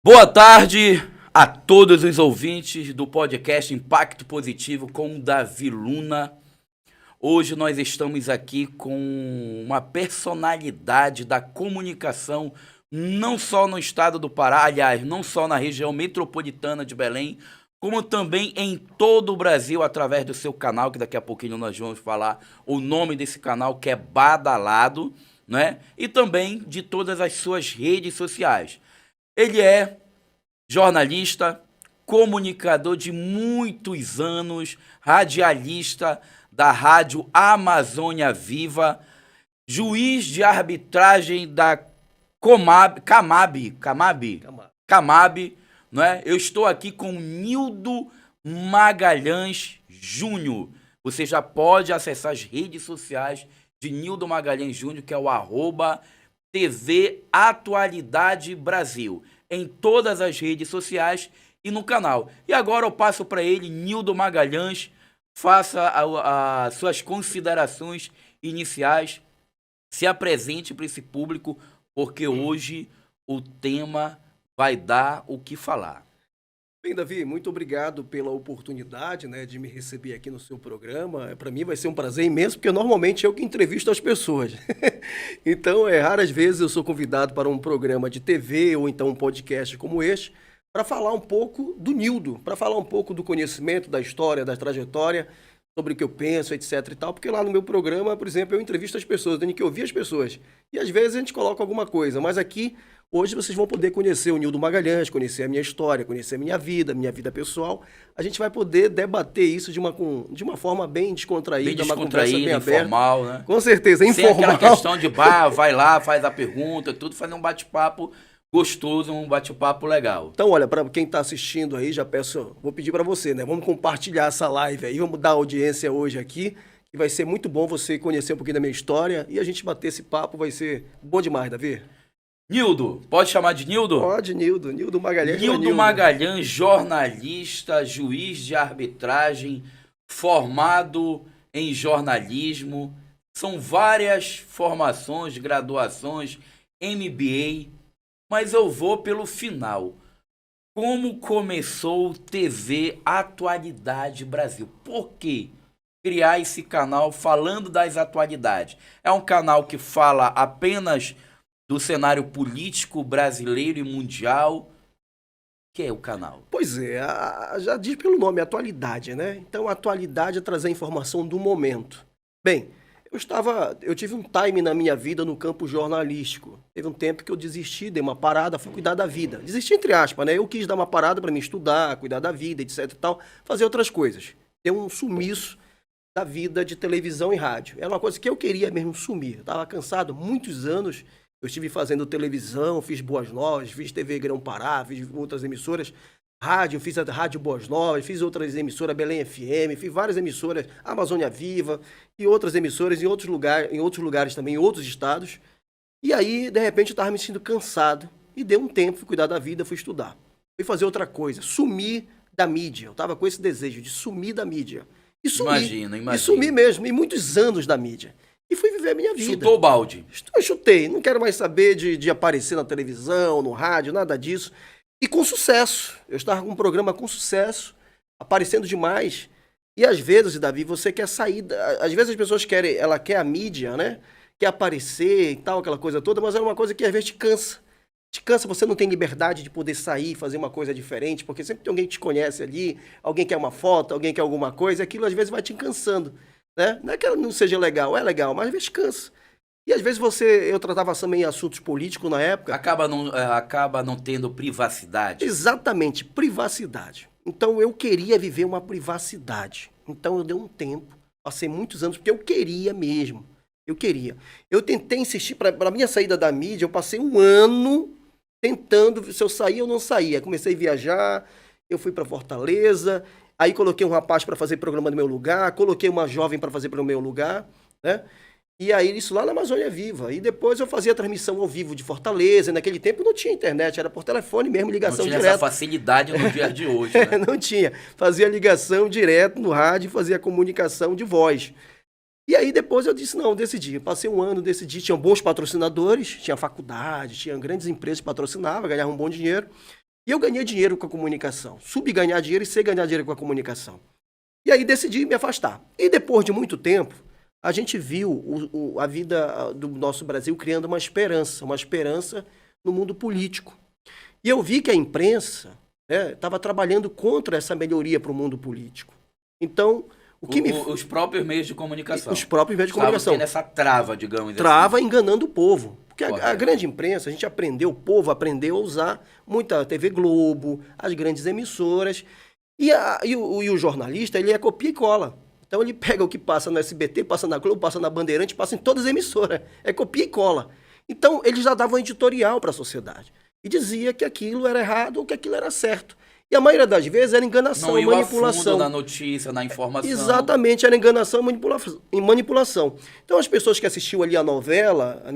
Boa tarde a todos os ouvintes do podcast Impacto Positivo com o Davi Luna. Hoje nós estamos aqui com uma personalidade da comunicação, não só no estado do Pará, aliás, não só na região metropolitana de Belém, como também em todo o Brasil, através do seu canal, que daqui a pouquinho nós vamos falar o nome desse canal, que é Badalado, né? E também de todas as suas redes sociais. Ele é jornalista, comunicador de muitos anos, radialista da Rádio Amazônia Viva, juiz de arbitragem da Camab, não é? Eu estou aqui com Nildo Magalhães Júnior. Você já pode acessar as redes sociais de Nildo Magalhães Júnior, que é o @TV Atualidade Brasil, em todas as redes sociais e no canal. E agora eu passo para ele, Nildo Magalhães, faça as suas considerações iniciais, se apresente para esse público, porque hoje o tema vai dar o que falar. Bem, Davi, muito obrigado pela oportunidade, de me receber aqui no seu programa. Para mim vai ser um prazer imenso, porque normalmente eu que entrevisto as pessoas. Então, raras vezes eu sou convidado para um programa de TV ou então um podcast como este, para falar um pouco do Nildo, para falar um pouco do conhecimento, da história, da trajetória, sobre o que eu penso, etc e tal, porque lá no meu programa, por exemplo, eu entrevisto as pessoas, tenho que ouvir as pessoas. E às vezes a gente coloca alguma coisa, mas aqui, hoje vocês vão poder conhecer o Nildo Magalhães, conhecer a minha história, conhecer a minha vida pessoal. A gente vai poder debater isso de uma forma bem descontraída, uma conversa bem aberta. Informal, né? Com certeza, informal. Sem aquela questão de vai lá, faz a pergunta, tudo, fazer um bate-papo gostoso, um bate-papo legal. Então, olha, para quem está assistindo aí, vou pedir para você, vamos compartilhar essa live aí, vamos dar audiência hoje aqui, que vai ser muito bom você conhecer um pouquinho da minha história e a gente bater esse papo, vai ser bom demais, Davi. Nildo, pode chamar de Nildo? Pode, Nildo Magalhães. Nildo Magalhães, jornalista, juiz de arbitragem, formado em jornalismo, são várias formações, graduações, MBA, mas eu vou pelo final. Como começou o TV Atualidade Brasil? Por que criar esse canal falando das atualidades? É um canal que fala apenas do cenário político brasileiro e mundial? Que é o canal? Pois é, já diz pelo nome, atualidade, Então, a atualidade é trazer a informação do momento. Bem, eu tive um time na minha vida no campo jornalístico. Teve um tempo que eu desisti, dei uma parada, fui cuidar da vida. Desisti entre aspas, Eu quis dar uma parada para me estudar, cuidar da vida, etc e tal, fazer outras coisas. Ter um sumiço da vida de televisão e rádio. Era uma coisa que eu queria mesmo sumir. Eu estava cansado, muitos anos. Eu estive fazendo televisão, fiz Boas Novas, fiz TV Grão Pará, fiz outras emissoras, rádio, fiz a Rádio Boas Novas, fiz outras emissoras, Belém FM, fiz várias emissoras, Amazônia Viva e outras emissoras em outros lugares também, em outros estados. E aí, de repente, eu estava me sentindo cansado e dei um tempo, fui cuidar da vida, fui estudar. Fui fazer outra coisa, sumir da mídia. Eu estava com esse desejo de sumir da mídia. E sumir. Imagina. E sumir mesmo, e muitos anos da mídia. E fui viver a minha vida. Chutou o balde. Eu chutei. Não quero mais saber de aparecer na televisão, no rádio, nada disso. E com sucesso. Eu estava com um programa com sucesso, aparecendo demais. E às vezes, Davi, você quer sair... Às vezes as pessoas ela quer a mídia, Quer aparecer e tal, aquela coisa toda, mas é uma coisa que às vezes te cansa. Te cansa, você não tem liberdade de poder sair, fazer uma coisa diferente, porque sempre tem alguém que te conhece ali, alguém quer uma foto, alguém quer alguma coisa, e aquilo às vezes vai te cansando. Não é que ela não seja legal, é legal, mas às vezes cansa. E às vezes eu tratava também assuntos políticos na época. Acaba não tendo privacidade. Exatamente, privacidade. Então eu queria viver uma privacidade. Então eu dei um tempo, passei muitos anos, porque eu queria mesmo. Eu queria. Eu tentei insistir, para a minha saída da mídia, eu passei um ano tentando, se eu saía ou não saía. Comecei a viajar, eu fui para Fortaleza. Aí coloquei um rapaz para fazer programa no meu lugar, coloquei uma jovem para fazer para o meu lugar, E aí isso lá na Amazônia Viva. E depois eu fazia a transmissão ao vivo de Fortaleza. Naquele tempo não tinha internet, era por telefone mesmo, ligação direta. Não tinha essa facilidade no dia de hoje, Não tinha. Fazia ligação direto no rádio, fazia comunicação de voz. E aí depois eu disse, não, decidi. Passei um ano, decidi, tinha bons patrocinadores, tinha faculdade, tinha grandes empresas que patrocinavam, ganhavam um bom dinheiro. E eu ganhei dinheiro com a comunicação. Soube ganhar dinheiro e sei ganhar dinheiro com a comunicação. E aí decidi me afastar. E depois de muito tempo, a gente viu a vida do nosso Brasil criando uma esperança no mundo político. E eu vi que a imprensa estava trabalhando contra essa melhoria para o mundo político. Então, os próprios meios de comunicação. Os próprios meios de comunicação. Estavam tendo essa trava, digamos assim. Trava enganando o povo. Porque a grande imprensa, o povo aprendeu a usar muita TV Globo, as grandes emissoras. E o jornalista, ele é copia e cola. Então ele pega o que passa no SBT, passa na Globo, passa na Bandeirante, passa em todas as emissoras. É copia e cola. Então eles já davam editorial para a sociedade. E dizia que aquilo era errado ou que aquilo era certo. E a maioria das vezes era enganação, não manipulação. Não ia na notícia, na informação. Exatamente, era enganação e manipulação. Então as pessoas que assistiam ali a novela, a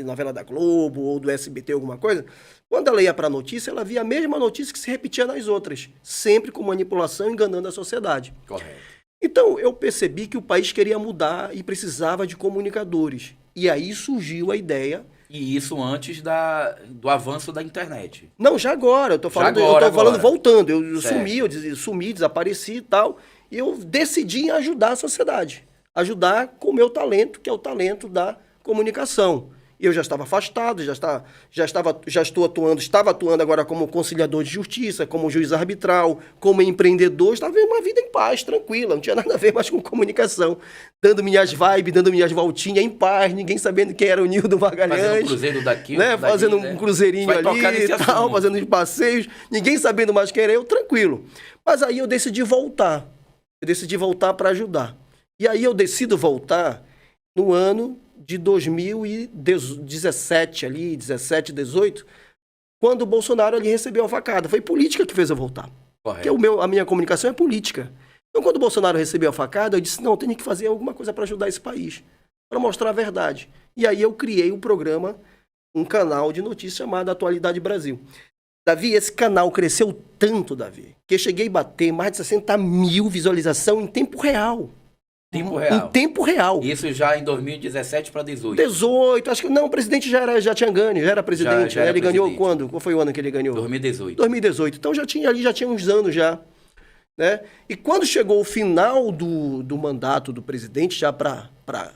novela da Globo ou do SBT, alguma coisa, quando ela ia para a notícia, ela via a mesma notícia que se repetia nas outras. Sempre com manipulação, enganando a sociedade. Correto. Então eu percebi que o país queria mudar e precisava de comunicadores. E aí surgiu a ideia... E isso antes do avanço da internet. Não, já agora. Eu tô falando, voltando. Eu sumi, desapareci e tal. E eu decidi em ajudar a sociedade. Ajudar com o meu talento, que é o talento da comunicação. E eu já estava afastado, estava atuando agora como conciliador de justiça, como juiz arbitral, como empreendedor, estava vivendo uma vida em paz, tranquila, não tinha nada a ver mais com comunicação. Dando minhas vibes, dando minhas voltinhas em paz, ninguém sabendo quem era o Nildo Magalhães. Fazendo um cruzeiro daqui, fazendo um cruzeirinho ali e tal, fazendo uns passeios, ninguém sabendo mais quem era eu, tranquilo. Mas aí eu decidi voltar. Para ajudar. E aí eu decido voltar no ano de 2017, ali, 17, 18, quando o Bolsonaro ali recebeu a facada. Foi política que fez eu voltar. Correto. Porque a minha comunicação é política. Então, quando o Bolsonaro recebeu a facada, eu disse, não, eu tenho que fazer alguma coisa para ajudar esse país, para mostrar a verdade. E aí eu criei um programa, um canal de notícias chamado Atualidade Brasil. Davi, esse canal cresceu tanto, Davi, que eu cheguei a bater mais de 60 mil visualizações em tempo real. Em tempo real. Isso já em 2017 para 18. 18, acho que não, o presidente já tinha ganho, já era presidente. Já era ele presidente. Ganhou quando? Qual foi o ano que ele ganhou? 2018. 2018. Então já tinha uns anos já. Né? E quando chegou o final do mandato do presidente, já para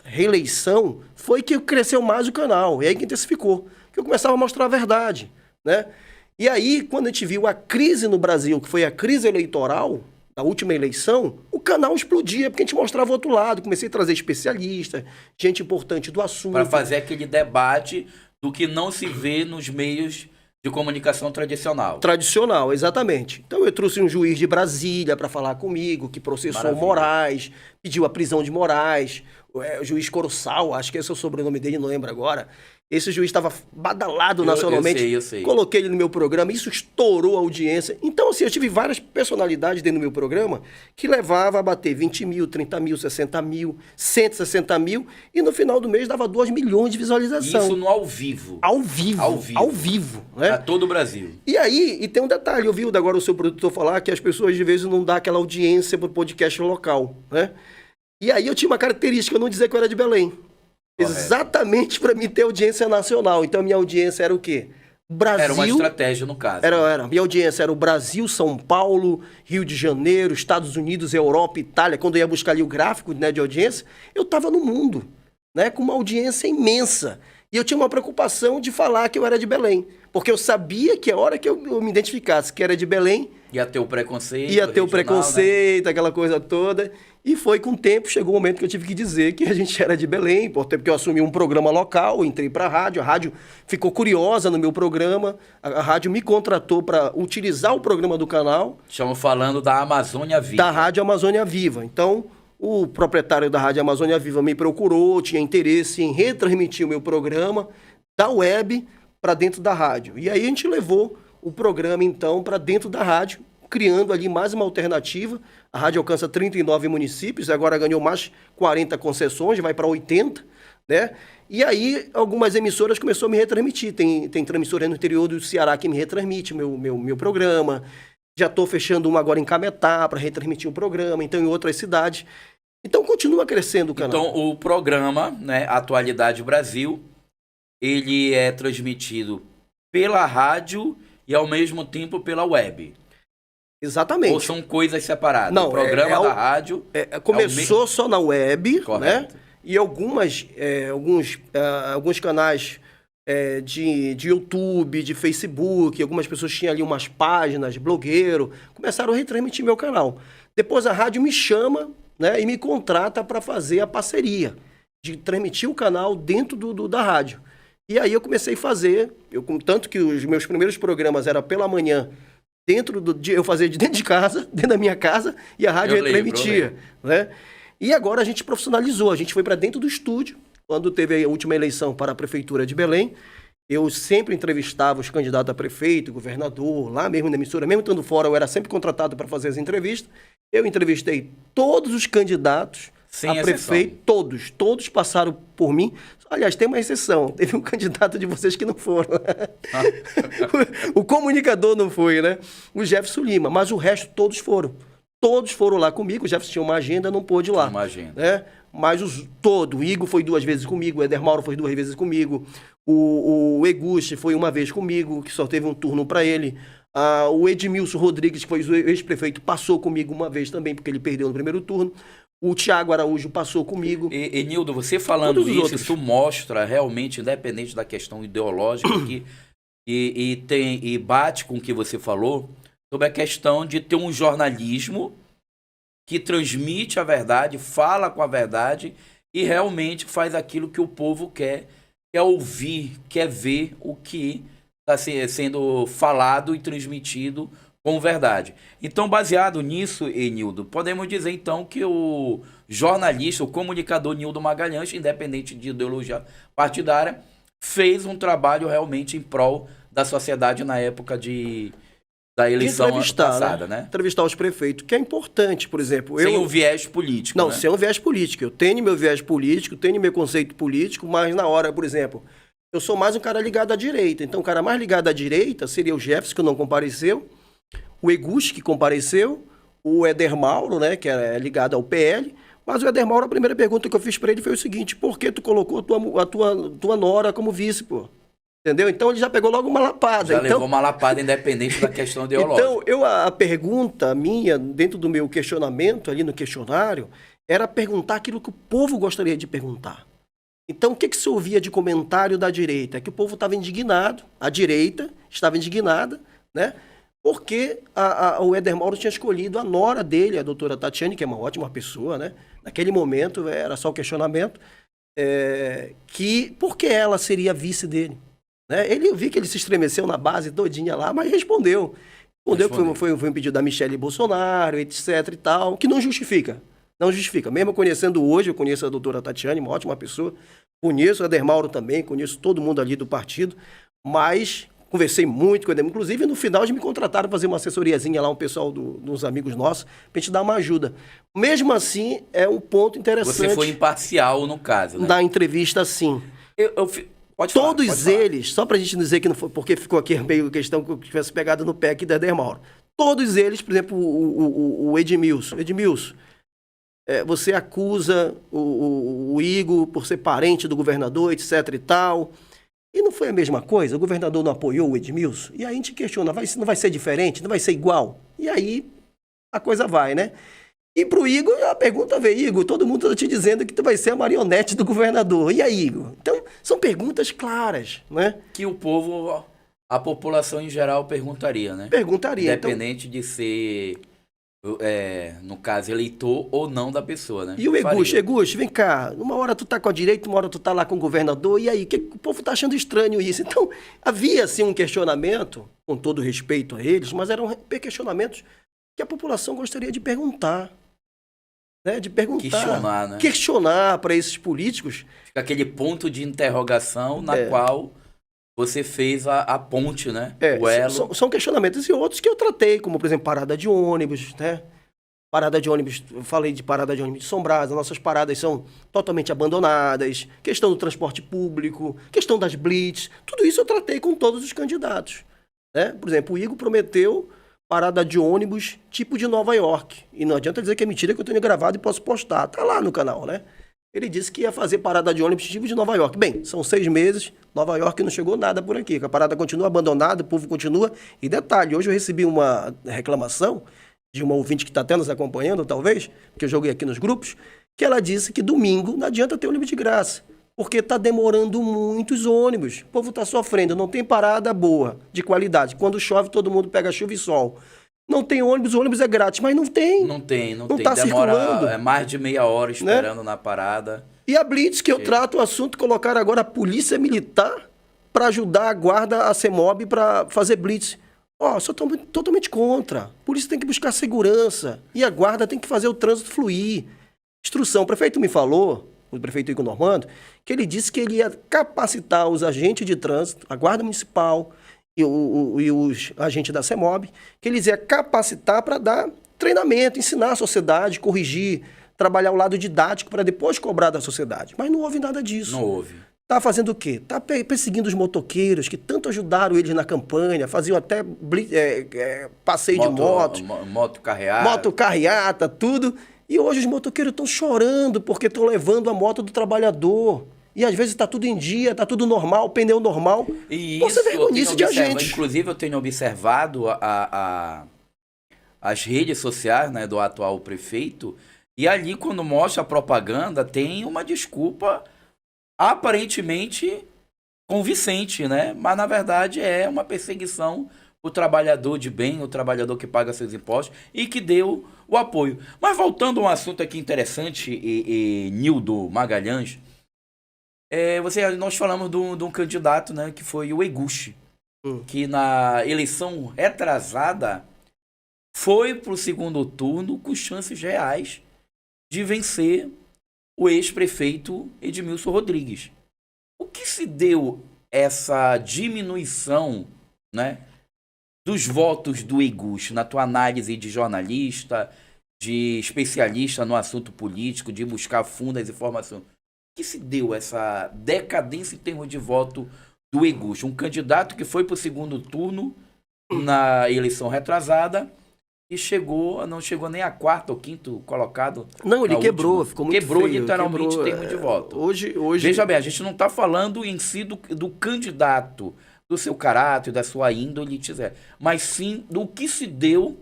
reeleição, foi que cresceu mais o canal. E aí que intensificou. Que eu começava a mostrar a verdade. Né? E aí, quando a gente viu a crise no Brasil, que foi a crise eleitoral, na última eleição, o canal explodia, porque a gente mostrava o outro lado. Comecei a trazer especialistas, gente importante do assunto. Para fazer aquele debate do que não se vê nos meios de comunicação tradicional. Tradicional, exatamente. Então eu trouxe um juiz de Brasília para falar comigo, que processou Moraes, pediu a prisão de Moraes, o juiz Coroçal, acho que esse é o sobrenome dele, não lembro agora. Esse juiz estava badalado nacionalmente. Eu sei. Coloquei ele no meu programa, isso estourou a audiência. Então, assim, eu tive várias personalidades dentro do meu programa que levava a bater 20 mil, 30 mil, 60 mil, 160 mil, e no final do mês dava 2 milhões de visualização. Isso no ao vivo. Ao vivo. Né? Para todo o Brasil. E aí, e tem um detalhe, eu vi agora o seu produtor falar que as pessoas, de vez, não dão aquela audiência para o podcast local, né? E aí eu tinha uma característica, eu não dizer que eu era de Belém. Correto. Exatamente para mim ter audiência nacional. Então, a minha audiência era o quê? Brasil. Era uma estratégia, no caso. Era. Minha audiência era o Brasil, São Paulo, Rio de Janeiro, Estados Unidos, Europa, Itália. Quando eu ia buscar ali o gráfico, né, de audiência, eu estava no mundo, né, com uma audiência imensa. E eu tinha uma preocupação de falar que eu era de Belém. Porque eu sabia que a hora que eu me identificasse que era de Belém... Ia ter o preconceito. Ia ter o preconceito, né? Aquela coisa toda. E foi com o tempo, chegou o momento que eu tive que dizer que a gente era de Belém, porque eu assumi um programa local, entrei para a rádio ficou curiosa no meu programa, a rádio me contratou para utilizar o programa do canal. Estamos falando da Amazônia Viva. Da Rádio Amazônia Viva. Então, o proprietário da Rádio Amazônia Viva me procurou, tinha interesse em retransmitir o meu programa da web para dentro da rádio. E aí a gente levou o programa, então, para dentro da rádio, criando ali mais uma alternativa. A rádio alcança 39 municípios, agora ganhou mais 40 concessões, vai para 80, né? E aí algumas emissoras começaram a me retransmitir. Tem transmissora no interior do Ceará que me retransmite meu programa. Já estou fechando uma agora em Cametá para retransmitir o programa, então em outras cidades. Então continua crescendo o canal. Então o programa, né, Atualidade Brasil, ele é transmitido pela rádio e ao mesmo tempo pela web. Exatamente. Ou são coisas separadas? Não, o programa da rádio... começou só na web, Correto. né? E alguns canais de YouTube, de Facebook, algumas pessoas tinham ali umas páginas, blogueiro, começaram a retransmitir meu canal. Depois a rádio me chama, né, e me contrata para fazer a parceria de transmitir o canal dentro da rádio. E aí eu comecei a fazer, tanto que os meus primeiros programas eram pela manhã, eu fazia de dentro de casa, dentro da minha casa, e a rádio retransmitia, né? E agora a gente profissionalizou, a gente foi para dentro do estúdio, quando teve a última eleição para a Prefeitura de Belém. Eu sempre entrevistava os candidatos a prefeito, governador, lá mesmo na emissora, mesmo estando fora, eu era sempre contratado para fazer as entrevistas. Eu entrevistei todos os candidatos a prefeito, todos passaram por mim. Aliás, tem uma exceção, teve um candidato de vocês que não foram. O comunicador não foi, né? O Jefferson Lima, mas o resto todos foram. Todos foram lá comigo, o Jefferson tinha uma agenda, não pôde ir lá. Uma agenda. Né? Mas o Igor foi 2 vezes comigo, o Éder Mauro foi 2 vezes comigo, o Eguchi foi 1 vez comigo, que só teve um turno para ele. O Edmilson Rodrigues, que foi o ex-prefeito, passou comigo 1 vez também, porque ele perdeu no primeiro turno. O Tiago Araújo passou comigo. Nildo, você falando isso mostra realmente, independente da questão ideológica, e bate com o que você falou, sobre a questão de ter um jornalismo que transmite a verdade, fala com a verdade e realmente faz aquilo que o povo quer ouvir, quer ver o que está sendo falado e transmitido com verdade. Então, baseado nisso, Nildo, podemos dizer então que o jornalista, o comunicador Nildo Magalhães, independente de ideologia partidária, fez um trabalho realmente em prol da sociedade na época da eleição passada, né? Entrevistar os prefeitos, que é importante, por exemplo. Sem um viés político, Não, né? sem um viés político. Eu tenho meu viés político, tenho meu conceito político, mas na hora, por exemplo, eu sou mais um cara ligado à direita. Então, o cara mais ligado à direita seria o Jefferson, que não compareceu, o Eguchi, que compareceu, o Éder Mauro, né, que é ligado ao PL. Mas o Éder Mauro, a primeira pergunta que eu fiz para ele foi o seguinte: por que tu colocou a tua nora como vice, pô? Entendeu? Então ele já pegou logo uma lapada. Levou uma lapada independente da questão ideológica. Então, a pergunta minha, dentro do meu questionamento, ali no questionário, era perguntar aquilo que o povo gostaria de perguntar. Então, o que se ouvia de comentário da direita? É que o povo estava indignado, a direita estava indignada, né? Porque o Éder Mauro tinha escolhido a nora dele, a doutora Tatiane, que é uma ótima pessoa, né? Naquele momento, era só o questionamento, por que ela seria vice dele? Né? Eu vi que ele se estremeceu na base todinha lá, mas respondeu. Respondeu que foi um pedido da Michele Bolsonaro, etc e tal, que não justifica. Não justifica. Mesmo conhecendo hoje, eu conheço a doutora Tatiane, uma ótima pessoa, conheço o Éder Mauro também, conheço todo mundo ali do partido, mas conversei muito com ele. Inclusive, no final, eles me contrataram para fazer uma assessoriazinha lá, um pessoal dos amigos nossos, para a gente dar uma ajuda. Mesmo assim, é um ponto interessante. Você foi imparcial no caso, né? Da entrevista, sim. Pode Todos eles, só para a gente dizer que não foi, porque ficou aqui meio questão que eu tivesse pegado no pé aqui da Éder Mauro. Todos eles, por exemplo, o Edmilson. Edmilson, você acusa o Igor por ser parente do governador, etc e tal. E não foi a mesma coisa? O governador não apoiou o Edmilson? E aí a gente questiona, não vai ser diferente? Não vai ser igual? E aí a coisa vai, né? E pro Igor, a pergunta veio: Igor, todo mundo está te dizendo que tu vai ser a marionete do governador. E aí, Igor? Então, são perguntas claras, né? Que o povo, a população em geral perguntaria, né? Perguntaria. Independente de ser, no caso, eleitor ou não da pessoa, né? E o Eguchi, vem cá, uma hora tu tá com a direita, uma hora tu tá lá com o governador, e aí? O povo tá achando estranho isso. Então, havia, assim, um questionamento, com todo respeito a eles, mas eram questionamentos que a população gostaria de perguntar. Né, de perguntar, questionar, né? Questionar para esses políticos. Fica aquele ponto de interrogação na qual você fez a ponte, né? O elo. São questionamentos e outros que eu tratei, como, por exemplo, parada de ônibus, né? Parada de ônibus, eu falei de parada de ônibus de São Brás, as nossas paradas são totalmente abandonadas, questão do transporte público, questão das blitz, tudo isso eu tratei com todos os candidatos. Né? Por exemplo, o Igor prometeu parada de ônibus tipo de Nova York. E não adianta dizer que é mentira, que eu tenho gravado e posso postar. Tá lá no canal, né? Ele disse que ia fazer parada de ônibus tipo de Nova York. Bem, são 6 meses, Nova York não chegou nada por aqui. A parada continua abandonada, o povo continua. E detalhe, hoje eu recebi uma reclamação de uma ouvinte que está até nos acompanhando, talvez, que eu joguei aqui nos grupos, que ela disse que domingo não adianta ter ônibus de graça, porque está demorando muitos ônibus. O povo está sofrendo, não tem parada boa, de qualidade. Quando chove, todo mundo pega chuva e sol. Não tem ônibus, o ônibus é grátis, mas não tem. Não tem. Tá Demora circulando. mais de meia hora esperando na parada. E a Blitz, que eu trato o assunto, colocar agora a polícia militar para ajudar a guarda, a CEMOB, para fazer Blitz. Sou totalmente contra. A polícia tem que buscar segurança e a guarda tem que fazer o trânsito fluir. Instrução. O prefeito me falou, o prefeito Igor Normando, que ele disse que ele ia capacitar os agentes de trânsito, a guarda municipal e os agentes da CEMOB, que eles iam capacitar para dar treinamento, ensinar a sociedade, corrigir, trabalhar o lado didático para depois cobrar da sociedade. Mas não houve nada disso. Não houve. Tá fazendo o quê? Tá perseguindo os motoqueiros que tanto ajudaram eles na campanha, faziam até passeio de moto. Motocarreata, tudo. E hoje os motoqueiros estão chorando porque estão levando a moto do trabalhador. E às vezes está tudo em dia, está tudo normal, pneu normal. E você isso vergonha isso de agente. Inclusive, eu tenho observado as redes sociais, né, do atual prefeito, e ali, quando mostra a propaganda, tem uma desculpa aparentemente convincente, né? Mas, na verdade, é uma perseguição o trabalhador de bem, o trabalhador que paga seus impostos e que deu o apoio. Mas voltando a um assunto aqui interessante, Nildo Magalhães, nós falamos de um candidato, né, que foi o Eguchi, que na eleição retrasada foi para o segundo turno com chances reais de vencer o ex-prefeito Edmilson Rodrigues. O que se deu essa diminuição, né, dos votos do Eguchi, na tua análise de jornalista, de especialista no assunto político, de buscar fundas informações? O que se deu essa decadência em termos de voto do Eguchi? Um candidato que foi para o segundo turno na eleição retrasada e não chegou nem a quarto ou quinto colocado. Não, ele quebrou, ficou muito Quebrou feio, literalmente em termos de voto. Hoje... Veja bem, a gente não está falando em si do candidato, do seu caráter, da sua índole, mas sim do que se deu,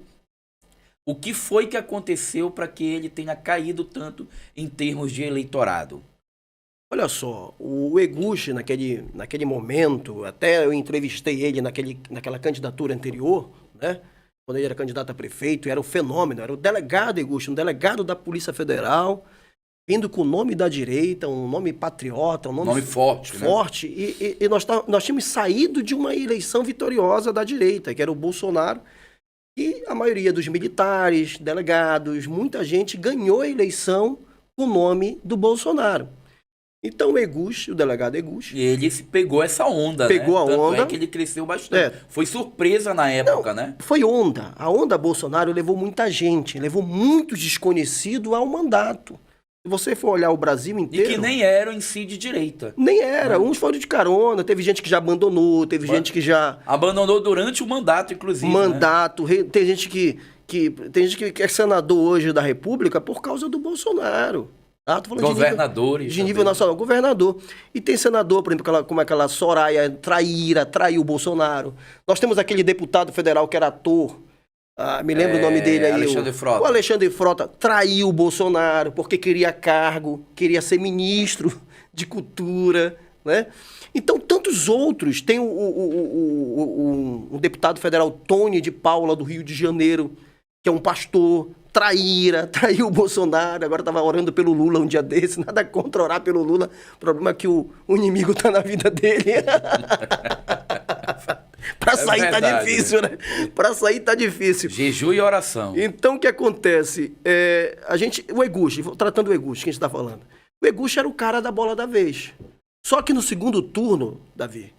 o que foi que aconteceu para que ele tenha caído tanto em termos de eleitorado. Olha só, o Eguchi, naquele momento, até eu entrevistei ele naquela candidatura anterior, né? Quando ele era candidato a prefeito, era um fenômeno, era o delegado Eguchi, um delegado da Polícia Federal, vindo com o nome da direita, um nome patriota, um nome forte. Né? E nós tínhamos saído de uma eleição vitoriosa da direita, que era o Bolsonaro, e a maioria dos militares, delegados, muita gente ganhou a eleição com o nome do Bolsonaro. Então o Eguchi, o delegado Eguchi... E ele pegou essa onda, pegou né? a Tanto onda. é que ele cresceu bastante. Foi surpresa na época, né? Foi onda. A onda Bolsonaro levou muita gente, levou muitos desconhecidos ao mandato. Se você for olhar o Brasil inteiro... E que nem eram em si de direita. Nem era. Uns foram de carona, teve gente que já abandonou, teve gente que já... Abandonou durante o mandato, inclusive. Mandato. Né? Tem gente que é senador hoje da República por causa do Bolsonaro. Tô falando governadores. De nível nacional, governador. E tem senador, por exemplo, como aquela Soraya traiu o Bolsonaro. Nós temos aquele deputado federal que era ator, me lembro o nome dele aí. Alexandre Frota. O Alexandre Frota traiu o Bolsonaro porque queria cargo, queria ser ministro de cultura, né? Então, tantos outros. Tem o deputado federal Tony de Paula, do Rio de Janeiro, que é um pastor, traiu o Bolsonaro, agora estava orando pelo Lula um dia desse, nada contra orar pelo Lula, o problema é que o inimigo está na vida dele. Para sair tá difícil, né? Para sair tá difícil. Jejum e oração. Então, o que acontece? O Eguchi, tratando do Eguchi, que a gente está falando, o Eguchi era o cara da bola da vez. Só que no segundo turno, Davi,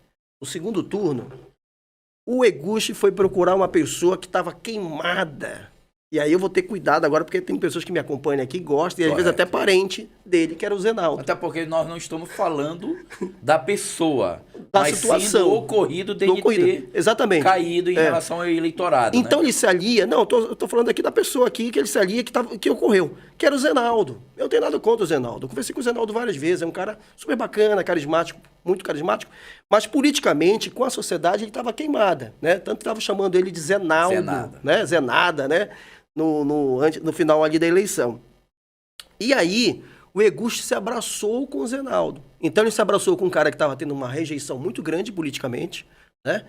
o Eguchi foi procurar uma pessoa que estava queimada E aí eu vou ter cuidado agora, porque tem pessoas que me acompanham aqui, gostam, e às vezes até parente dele, que era o Zenaldo. Até porque nós não estamos falando da pessoa, Da mas situação. sim do ocorrido dele ter Exatamente. caído em relação ao eleitorado. Então né? ele se alia, não, eu tô falando aqui da pessoa aqui que ele se alia, que ocorreu, que era o Zenaldo. Eu não tenho nada contra o Zenaldo. Eu conversei com o Zenaldo várias vezes, é um cara super bacana, carismático, muito carismático, mas politicamente, com a sociedade, ele estava queimada, né? Tanto que estava chamando ele de Zenaldo, Zenada. né? Zenada, né? No final ali da eleição. E aí, o Eguste se abraçou com o Zenaldo. Então ele se abraçou com um cara que estava tendo uma rejeição muito grande politicamente, né?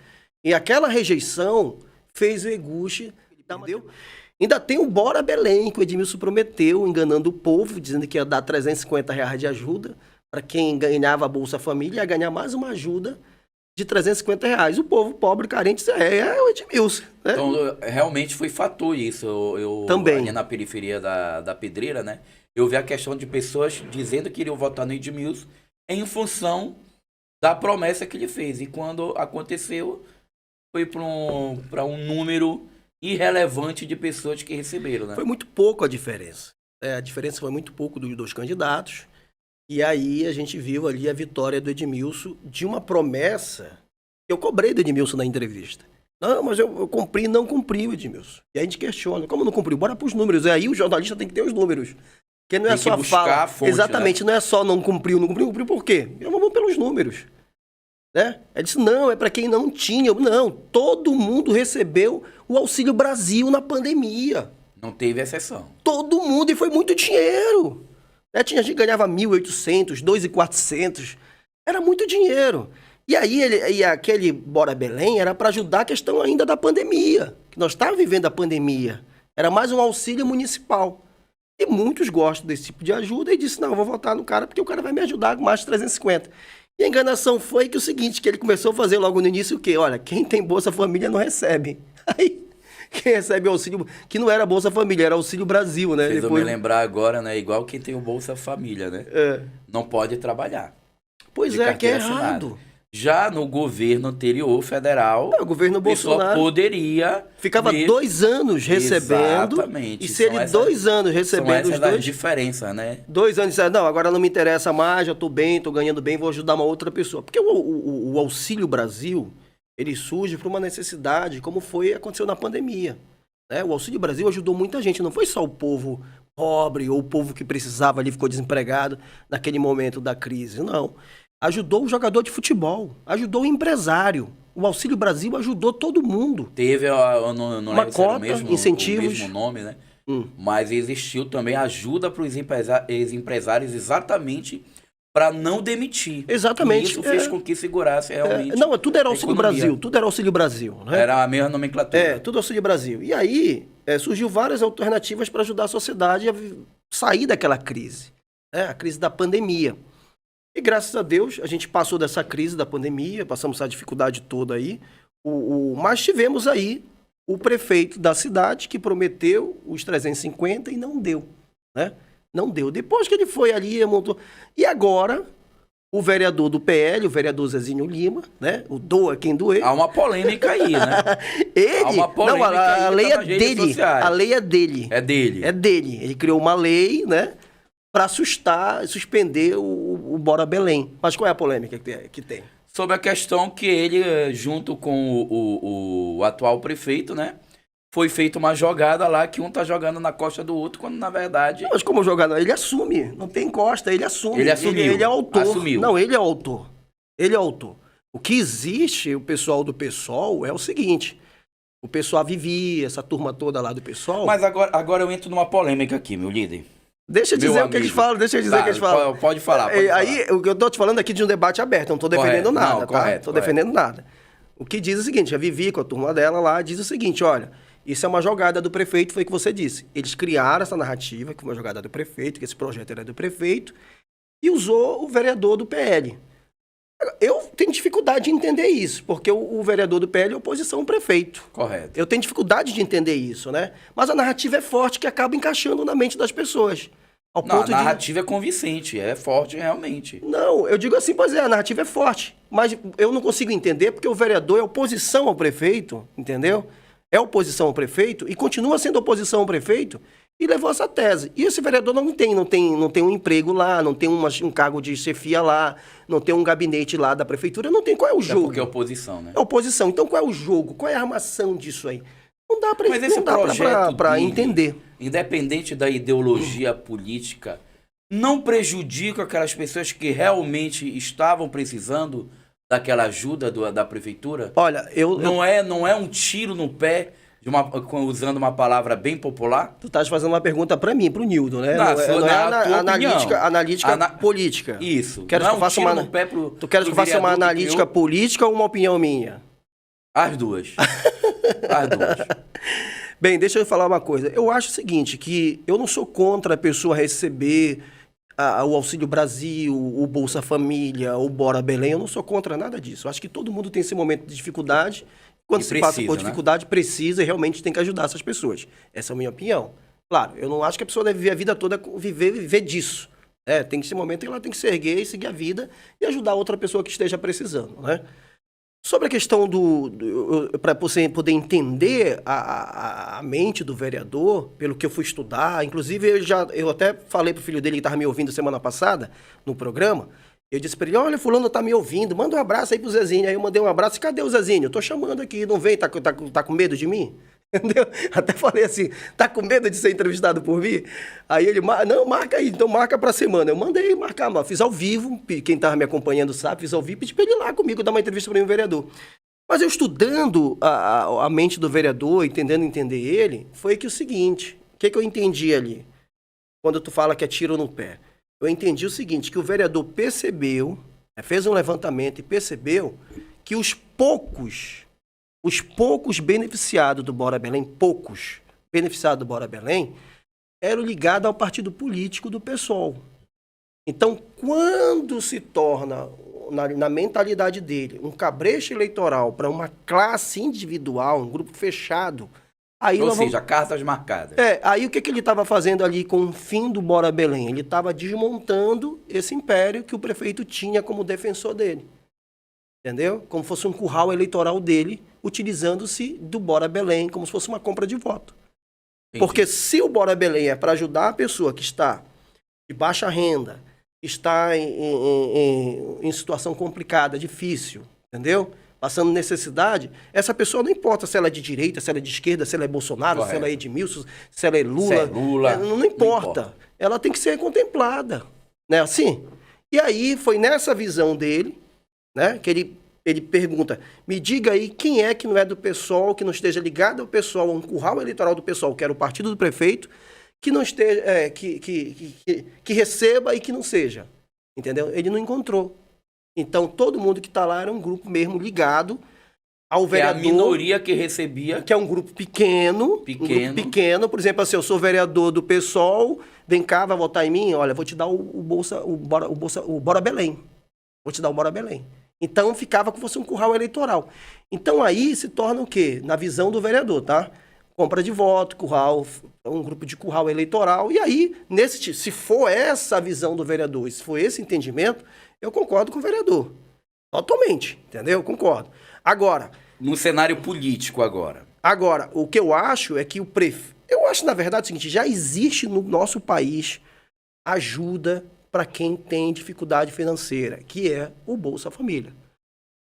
E aquela rejeição fez o Eguste, entendeu? Ainda tem o Bora Belém, que o Edmilson prometeu, enganando o povo, dizendo que ia dar R$350 de ajuda para quem ganhava a Bolsa Família, ia ganhar mais uma ajuda de R$350. O povo pobre, carente, é o Edmilson. Né? Então, realmente foi fator isso. Eu Também. Ali na periferia da Pedreira, né? Eu vi a questão de pessoas dizendo que iriam votar no Edmilson em função da promessa que ele fez. E quando aconteceu, foi para um número irrelevante de pessoas que receberam, né? Foi muito pouco a diferença. A diferença foi muito pouco dos dois candidatos. E aí a gente viu ali a vitória do Edmilson de uma promessa que eu cobrei do Edmilson na entrevista. Não, mas eu cumpri, não cumpri o Edmilson. E aí a gente questiona, como não cumpriu? Bora para os números. E aí o jornalista tem que ter os números. Porque não é Tem que só buscar fala. a fonte, Exatamente, né? não é só não cumpriu por quê? Vamos pelos números. Né? Ele disse, não, é para quem não tinha. Não, todo mundo recebeu o Auxílio Brasil na pandemia. Não teve exceção. Todo mundo, e foi muito dinheiro. Né? Tinha gente que ganhava 1.800, 2.400. Era muito dinheiro. E aí aquele Bora Belém era para ajudar a questão ainda da pandemia. Que nós estávamos vivendo a pandemia. Era mais um auxílio municipal. E muitos gostam desse tipo de ajuda e disse, não, eu vou votar no cara porque o cara vai me ajudar com mais de 350. E a enganação foi que o seguinte, que ele começou a fazer logo no início o quê? Olha, quem tem Bolsa Família não recebe. Aí, quem recebe auxílio, que não era Bolsa Família, era Auxílio Brasil, né? Fez eu me lembrar agora, né? Igual quem tem o Bolsa Família, né? Não pode trabalhar. Pois é, que é errado. Já no governo anterior, federal, o governo Bolsonaro poderia... Ficava 2 anos recebendo. Exatamente. E se ele 2 anos recebendo os dois... diferença, né? 2 anos, não, agora não me interessa mais, já tô bem, tô ganhando bem, vou ajudar uma outra pessoa. Porque o Auxílio Brasil, ele surge por uma necessidade, como aconteceu na pandemia. Né? O Auxílio Brasil ajudou muita gente, não foi só o povo pobre ou o povo que precisava ali, ficou desempregado naquele momento da crise, não. Ajudou o jogador de futebol, ajudou o empresário. O Auxílio Brasil ajudou todo mundo. Teve, não uma cota, incentivos. O mesmo nome, né? Mas existiu também ajuda para os empresários exatamente para não demitir. Exatamente. E isso fez com que segurasse realmente. Não, tudo era Auxílio Brasil, tudo era Auxílio Brasil. Né? Era a mesma nomenclatura. Tudo Auxílio Brasil. E aí surgiu várias alternativas para ajudar a sociedade a sair daquela crise. Né? A crise da pandemia. E graças a Deus, a gente passou dessa crise da pandemia, passamos essa dificuldade toda aí, mas tivemos aí o prefeito da cidade que prometeu os 350 e não deu, né? Não deu. Depois que ele foi ali, montou... E agora, o vereador do PL, o vereador Zezinho Lima, né? O doa quem doer. Há uma polêmica aí, né? Há uma polêmica a lei é dele. A lei é dele. É dele. É dele. Ele criou uma lei, né? Para assustar, suspender o Bora Belém. Mas qual é a polêmica que tem? Sobre a questão que ele, junto com o atual prefeito, né? Foi feita uma jogada lá que um tá jogando na costa do outro, quando na verdade... Mas como jogada? Ele assume. Não tem encosta, ele assume. Ele assumiu. Ele é autor. Assumiu. Não, ele é autor. Ele é autor. O que existe, o pessoal do PSOL, é o seguinte... O pessoal vivia, essa turma toda lá do PSOL... Mas agora eu entro numa polêmica aqui, meu líder. Deixa eu dizer o que eles falam, deixa eu dizer o que eles falam. Pode falar. Aí, o que eu tô te falando aqui de um debate aberto, eu não tô defendendo nada, tá? Correto, tô defendendo nada. O que diz é o seguinte, a Vivi com a turma dela lá, diz o seguinte, olha, isso é uma jogada do prefeito, foi o que você disse. Eles criaram essa narrativa, que foi uma jogada do prefeito, que esse projeto era do prefeito, e usou o vereador do PL. Eu tenho dificuldade de entender isso, porque o vereador do PL é oposição ao prefeito. Correto. Eu tenho dificuldade de entender isso, né? Mas a narrativa é forte que acaba encaixando na mente das pessoas. A narrativa é convincente, é forte realmente. Não, eu digo assim, pois é, a narrativa é forte. Mas eu não consigo entender porque o vereador é oposição ao prefeito, entendeu? é oposição ao prefeito e continua sendo oposição ao prefeito e levou essa tese. E esse vereador não tem um emprego lá, não tem um cargo de chefia lá, não tem um gabinete lá da prefeitura, não tem. Qual é o jogo? Porque é oposição, né? É oposição. Então qual é o jogo? Qual é a armação disso aí? Não dá para entender. Independente da ideologia política, não prejudica aquelas pessoas que realmente estavam precisando daquela ajuda da prefeitura? Olha, não é um tiro no pé, usando uma palavra bem popular? Tu estás fazendo uma pergunta para mim, para o Nildo, né? Não é analítica política. Isso. Queres que eu faça uma no pé tu queres que eu faça uma analítica política ou uma opinião minha? As duas. As duas. Bem, deixa eu falar uma coisa. Eu acho o seguinte, que eu não sou contra a pessoa receber o Auxílio Brasil, o Bolsa Família, o Bora Belém. Eu não sou contra nada disso. Eu acho que todo mundo tem esse momento de dificuldade. Quando se passa por dificuldade, precisa e realmente tem que ajudar essas pessoas. Essa é a minha opinião. Claro, eu não acho que a pessoa deve viver a vida toda viver disso. Tem que ser momento em que ela tem que se erguer e seguir a vida e ajudar outra pessoa que esteja precisando, né? Sobre a questão para você poder entender a mente do vereador, pelo que eu fui estudar, inclusive eu até falei pro filho dele que estava me ouvindo semana passada no programa, eu disse para ele, olha, fulano tá me ouvindo, manda um abraço aí pro Zezinho. Aí eu mandei um abraço, cadê o Zezinho? Eu tô chamando aqui, não vem, tá com medo de mim? Entendeu? Até falei assim, tá com medo de ser entrevistado por mim? Aí ele, não, marca aí, então marca pra semana. Eu mandei marcar, mas fiz ao vivo, quem tava me acompanhando sabe, fiz ao vivo, pedi pra ele ir lá comigo dar uma entrevista para mim, vereador. Mas eu estudando a mente do vereador, entendendo entender ele, foi que o seguinte, o que eu entendi ali? Quando tu fala que é tiro no pé. Eu entendi o seguinte, que o vereador percebeu, fez um levantamento e percebeu que os poucos beneficiados do Bora Belém, eram ligados ao partido político do PSOL. Então, quando se torna, na mentalidade dele, um cabresto eleitoral para uma classe individual, um grupo fechado, aí ou seja, cartas marcadas. Aí o que ele estava fazendo ali com o fim do Bora Belém? Ele estava desmontando esse império que o prefeito tinha como defensor dele. Entendeu? Como fosse um curral eleitoral dele, utilizando-se do Bora Belém como se fosse uma compra de voto. Entendi. Porque se o Bora Belém é para ajudar a pessoa que está de baixa renda, está em situação complicada, difícil, entendeu? Passando necessidade, essa pessoa não importa se ela é de direita, se ela é de esquerda, se ela é Bolsonaro, correto, se ela é Edmilson, se ela é Lula. Não importa. Ela tem que ser contemplada. Né? Assim? E aí foi nessa visão dele, né, que ele pergunta, me diga aí quem é que não é do PSOL, que não esteja ligado ao PSOL, a um curral eleitoral do PSOL, que era o partido do prefeito, que não esteja, que receba e que não seja. Entendeu? Ele não encontrou. Então, todo mundo que está lá era um grupo mesmo ligado ao vereador. É a minoria que recebia. Que é um grupo pequeno. Um grupo pequeno. Por exemplo, assim, eu sou vereador do PSOL, vem cá, vai votar em mim, olha, vou te dar o Bora Belém. Vou te dar o Bora Belém. Então, ficava como se fosse um curral eleitoral. Então, aí se torna o quê? Na visão do vereador, tá? Compra de voto, curral, um grupo de curral eleitoral. E aí, se for essa a visão do vereador, se for esse entendimento, eu concordo com o vereador. Totalmente, entendeu? Eu concordo. Agora... No cenário político agora. Agora, o que eu acho é que o prefeito... Eu acho, na verdade, o seguinte, já existe no nosso país ajuda para quem tem dificuldade financeira, que é o Bolsa Família.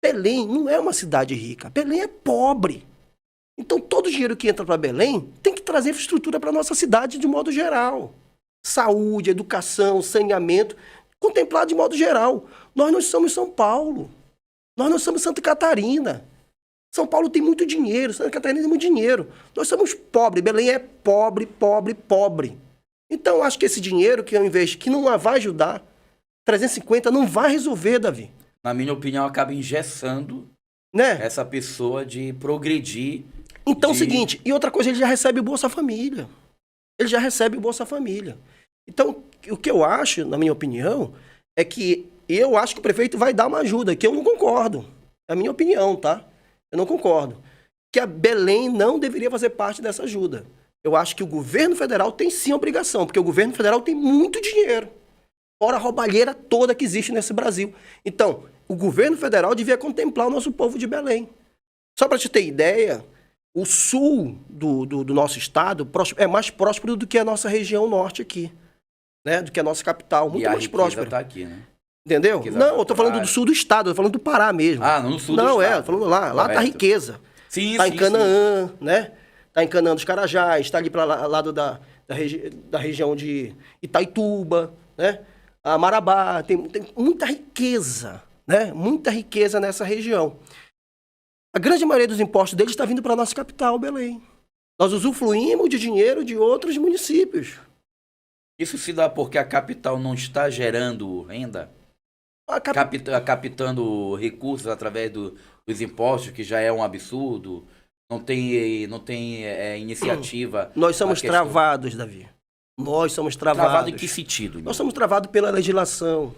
Belém não é uma cidade rica. Belém é pobre. Então, todo o dinheiro que entra para Belém tem que trazer infraestrutura para a nossa cidade de modo geral. Saúde, educação, saneamento, contemplado de modo geral. Nós não somos São Paulo. Nós não somos Santa Catarina. São Paulo tem muito dinheiro, Santa Catarina tem muito dinheiro. Nós somos pobres. Belém é pobre, pobre, pobre. Então, acho que esse dinheiro, que ao invés que não vai ajudar, 350 não vai resolver, Davi. Na minha opinião, acaba engessando, né, essa pessoa de progredir. Então, é o seguinte, e outra coisa, ele já recebe o Bolsa Família. Ele já recebe o Bolsa Família. Então, o que eu acho, na minha opinião, é que eu acho que o prefeito vai dar uma ajuda, que eu não concordo. É a minha opinião, tá? Eu não concordo. Que a Belém não deveria fazer parte dessa ajuda. Eu acho que o governo federal tem sim a obrigação, porque o governo federal tem muito dinheiro. Fora a roubalheira toda que existe nesse Brasil. Então, o governo federal devia contemplar o nosso povo de Belém. Só para te ter ideia, o sul do nosso estado é mais próspero do que a nossa região norte aqui, né? Do que a nossa capital, muito mais próspera. Tá aqui, né? Entendeu? Não, eu tô falando do sul do estado, eu tô falando do Pará mesmo. Ah, no sul do estado. Não, tô falando lá tá a riqueza. Sim, tá sim, em Canaã, né? Tá em Canaã dos Carajás, tá ali para lado da região de Itaituba, né? A Marabá, tem muita riqueza, né? Muita riqueza nessa região. A grande maioria dos impostos deles está vindo para a nossa capital, Belém. Nós usufruímos de dinheiro de outros municípios. Isso se dá porque a capital não está gerando renda? Captando recursos através dos impostos, que já é um absurdo? Não tem iniciativa? Nós somos travados, Davi. Nós somos travados. Travado em que sentido? Nós somos travados pela legislação.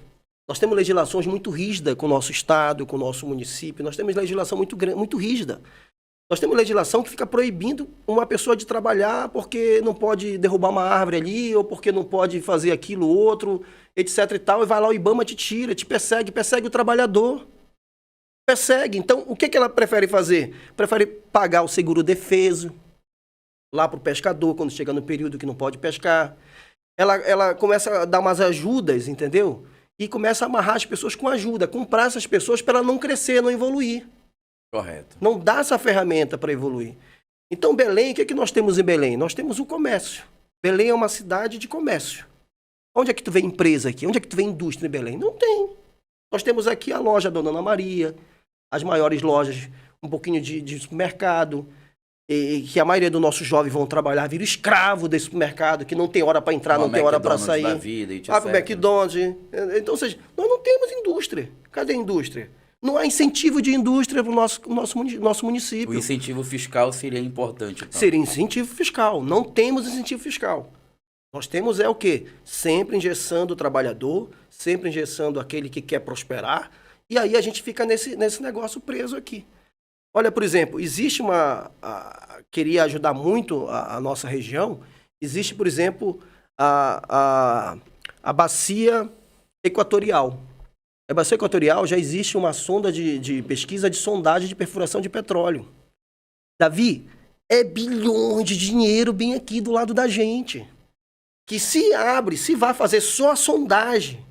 Nós temos legislações muito rígidas com o nosso estado, com o nosso município. Nós temos legislação muito rígida. Nós temos legislação que fica proibindo uma pessoa de trabalhar porque não pode derrubar uma árvore ali, ou porque não pode fazer aquilo, outro, etc e tal. E vai lá o IBAMA, te tira, te persegue o trabalhador. Persegue. Então, o que ela prefere fazer? Prefere pagar o seguro defeso lá para o pescador, quando chega no período que não pode pescar. Ela começa a dar umas ajudas, entendeu? E começa a amarrar as pessoas com ajuda, comprar essas pessoas para ela não crescer, não evoluir. Correto. Não dá essa ferramenta para evoluir. Então, Belém, o que é que nós temos em Belém? Nós temos o comércio. Belém é uma cidade de comércio. Onde é que tu vê empresa aqui? Onde é que tu vê indústria em Belém? Não tem. Nós temos aqui a loja Dona Ana Maria, as maiores lojas, um pouquinho de supermercado, e que a maioria dos nossos jovens vão trabalhar, vira escravo desse supermercado, que não tem hora para entrar, não tem hora para sair. Da vida, para o McDonald's. Então, ou seja, nós não temos indústria. Cadê a indústria? Não há incentivo de indústria para o nosso município. O incentivo fiscal seria importante. Então. Seria incentivo fiscal. Não temos incentivo fiscal. Nós temos o quê? Sempre engessando o trabalhador, sempre engessando aquele que quer prosperar, e aí a gente fica nesse negócio preso aqui. Olha, por exemplo, existe queria ajudar muito a nossa região, existe, por exemplo, a bacia equatorial. A bacia equatorial já existe uma sonda de pesquisa de sondagem de perfuração de petróleo. Davi, é bilhões de dinheiro bem aqui do lado da gente. Que se vai fazer só a sondagem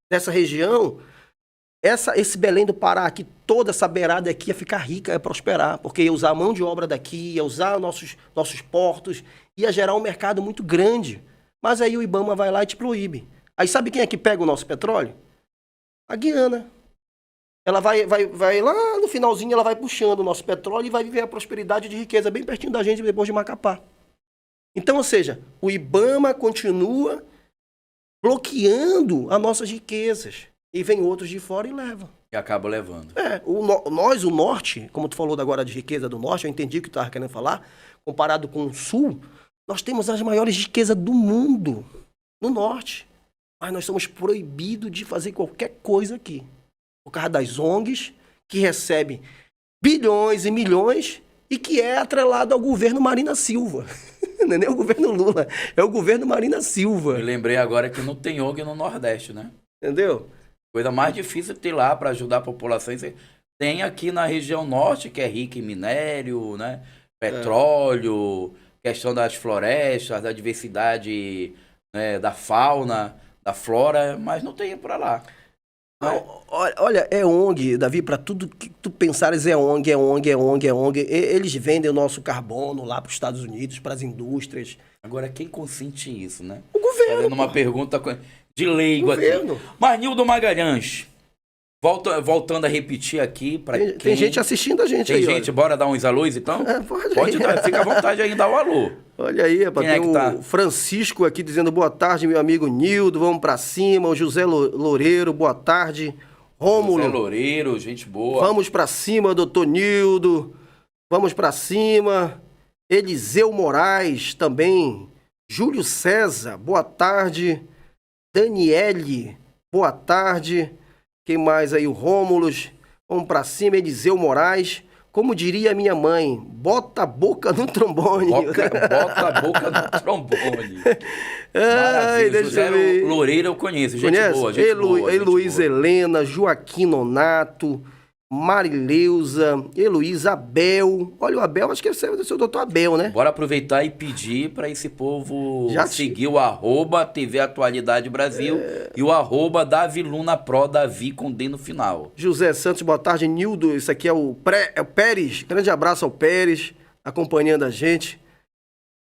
dessa região, esse Belém do Pará aqui, toda essa beirada aqui ia ficar rica, ia prosperar, porque ia usar a mão de obra daqui, ia usar nossos portos, ia gerar um mercado muito grande. Mas aí o IBAMA vai lá e te proíbe. Aí sabe quem é que pega o nosso petróleo? A Guiana. Ela vai lá no finalzinho, ela vai puxando o nosso petróleo e vai viver a prosperidade de riqueza bem pertinho da gente depois de Macapá. Então, ou seja, o IBAMA continua bloqueando as nossas riquezas. E vem outros de fora e levam. E acaba levando. O norte, como tu falou agora de riqueza do norte, eu entendi o que tu estava querendo falar, comparado com o sul, nós temos as maiores riquezas do mundo no norte. Mas nós somos proibidos de fazer qualquer coisa aqui. Por causa das ONGs, que recebem bilhões e milhões e que é atrelado ao governo Marina Silva. Não é nem o governo Lula, é o governo Marina Silva. Eu lembrei agora que não tem ONG no Nordeste, né? Entendeu? Coisa mais difícil de ter lá para ajudar a população. Tem aqui na região norte, que é rica em minério, né? Petróleo, questão das florestas, da diversidade, né? Da fauna, da flora, mas não tem para lá. Não, olha, é ONG, Davi, para tudo que tu pensares é ONG. Eles vendem o nosso carbono lá para os Estados Unidos, para as indústrias. Agora, quem consente isso, né? O governo. Fazendo uma pergunta de leigo aqui. Marnildo Magalhães, voltando a repetir aqui. Tem gente assistindo a gente aí. Tem gente, bora dar uns alôs então? Pode dar, fica à vontade aí, dá o alô. Olha aí, rapaz, tem o Francisco aqui dizendo boa tarde, meu amigo Nildo, vamos pra cima. O José Loureiro, boa tarde. Rômulo. José Loureiro, gente boa. Vamos pra cima, doutor Nildo. Vamos pra cima. Eliseu Moraes também. Júlio César, boa tarde. Daniele, boa tarde. Quem mais aí? O Rômulos. Vamos pra cima, Eliseu Moraes. Como diria minha mãe, bota a boca no trombone. Bota a boca no trombone. José Loureiro eu conheço, gente boa. Luiz Helena, Joaquim Nonato, Marileuza, Heloísa, Abel. Olha, o Abel, acho que é o seu doutor Abel, né? Bora aproveitar e pedir para esse povo Já seguir o @TV Atualidade Brasil e o @Davi Luna Pro, Davi com D no final. José Santos, boa tarde. Nildo, esse aqui é o Pérez. Grande abraço ao Pérez, acompanhando a gente.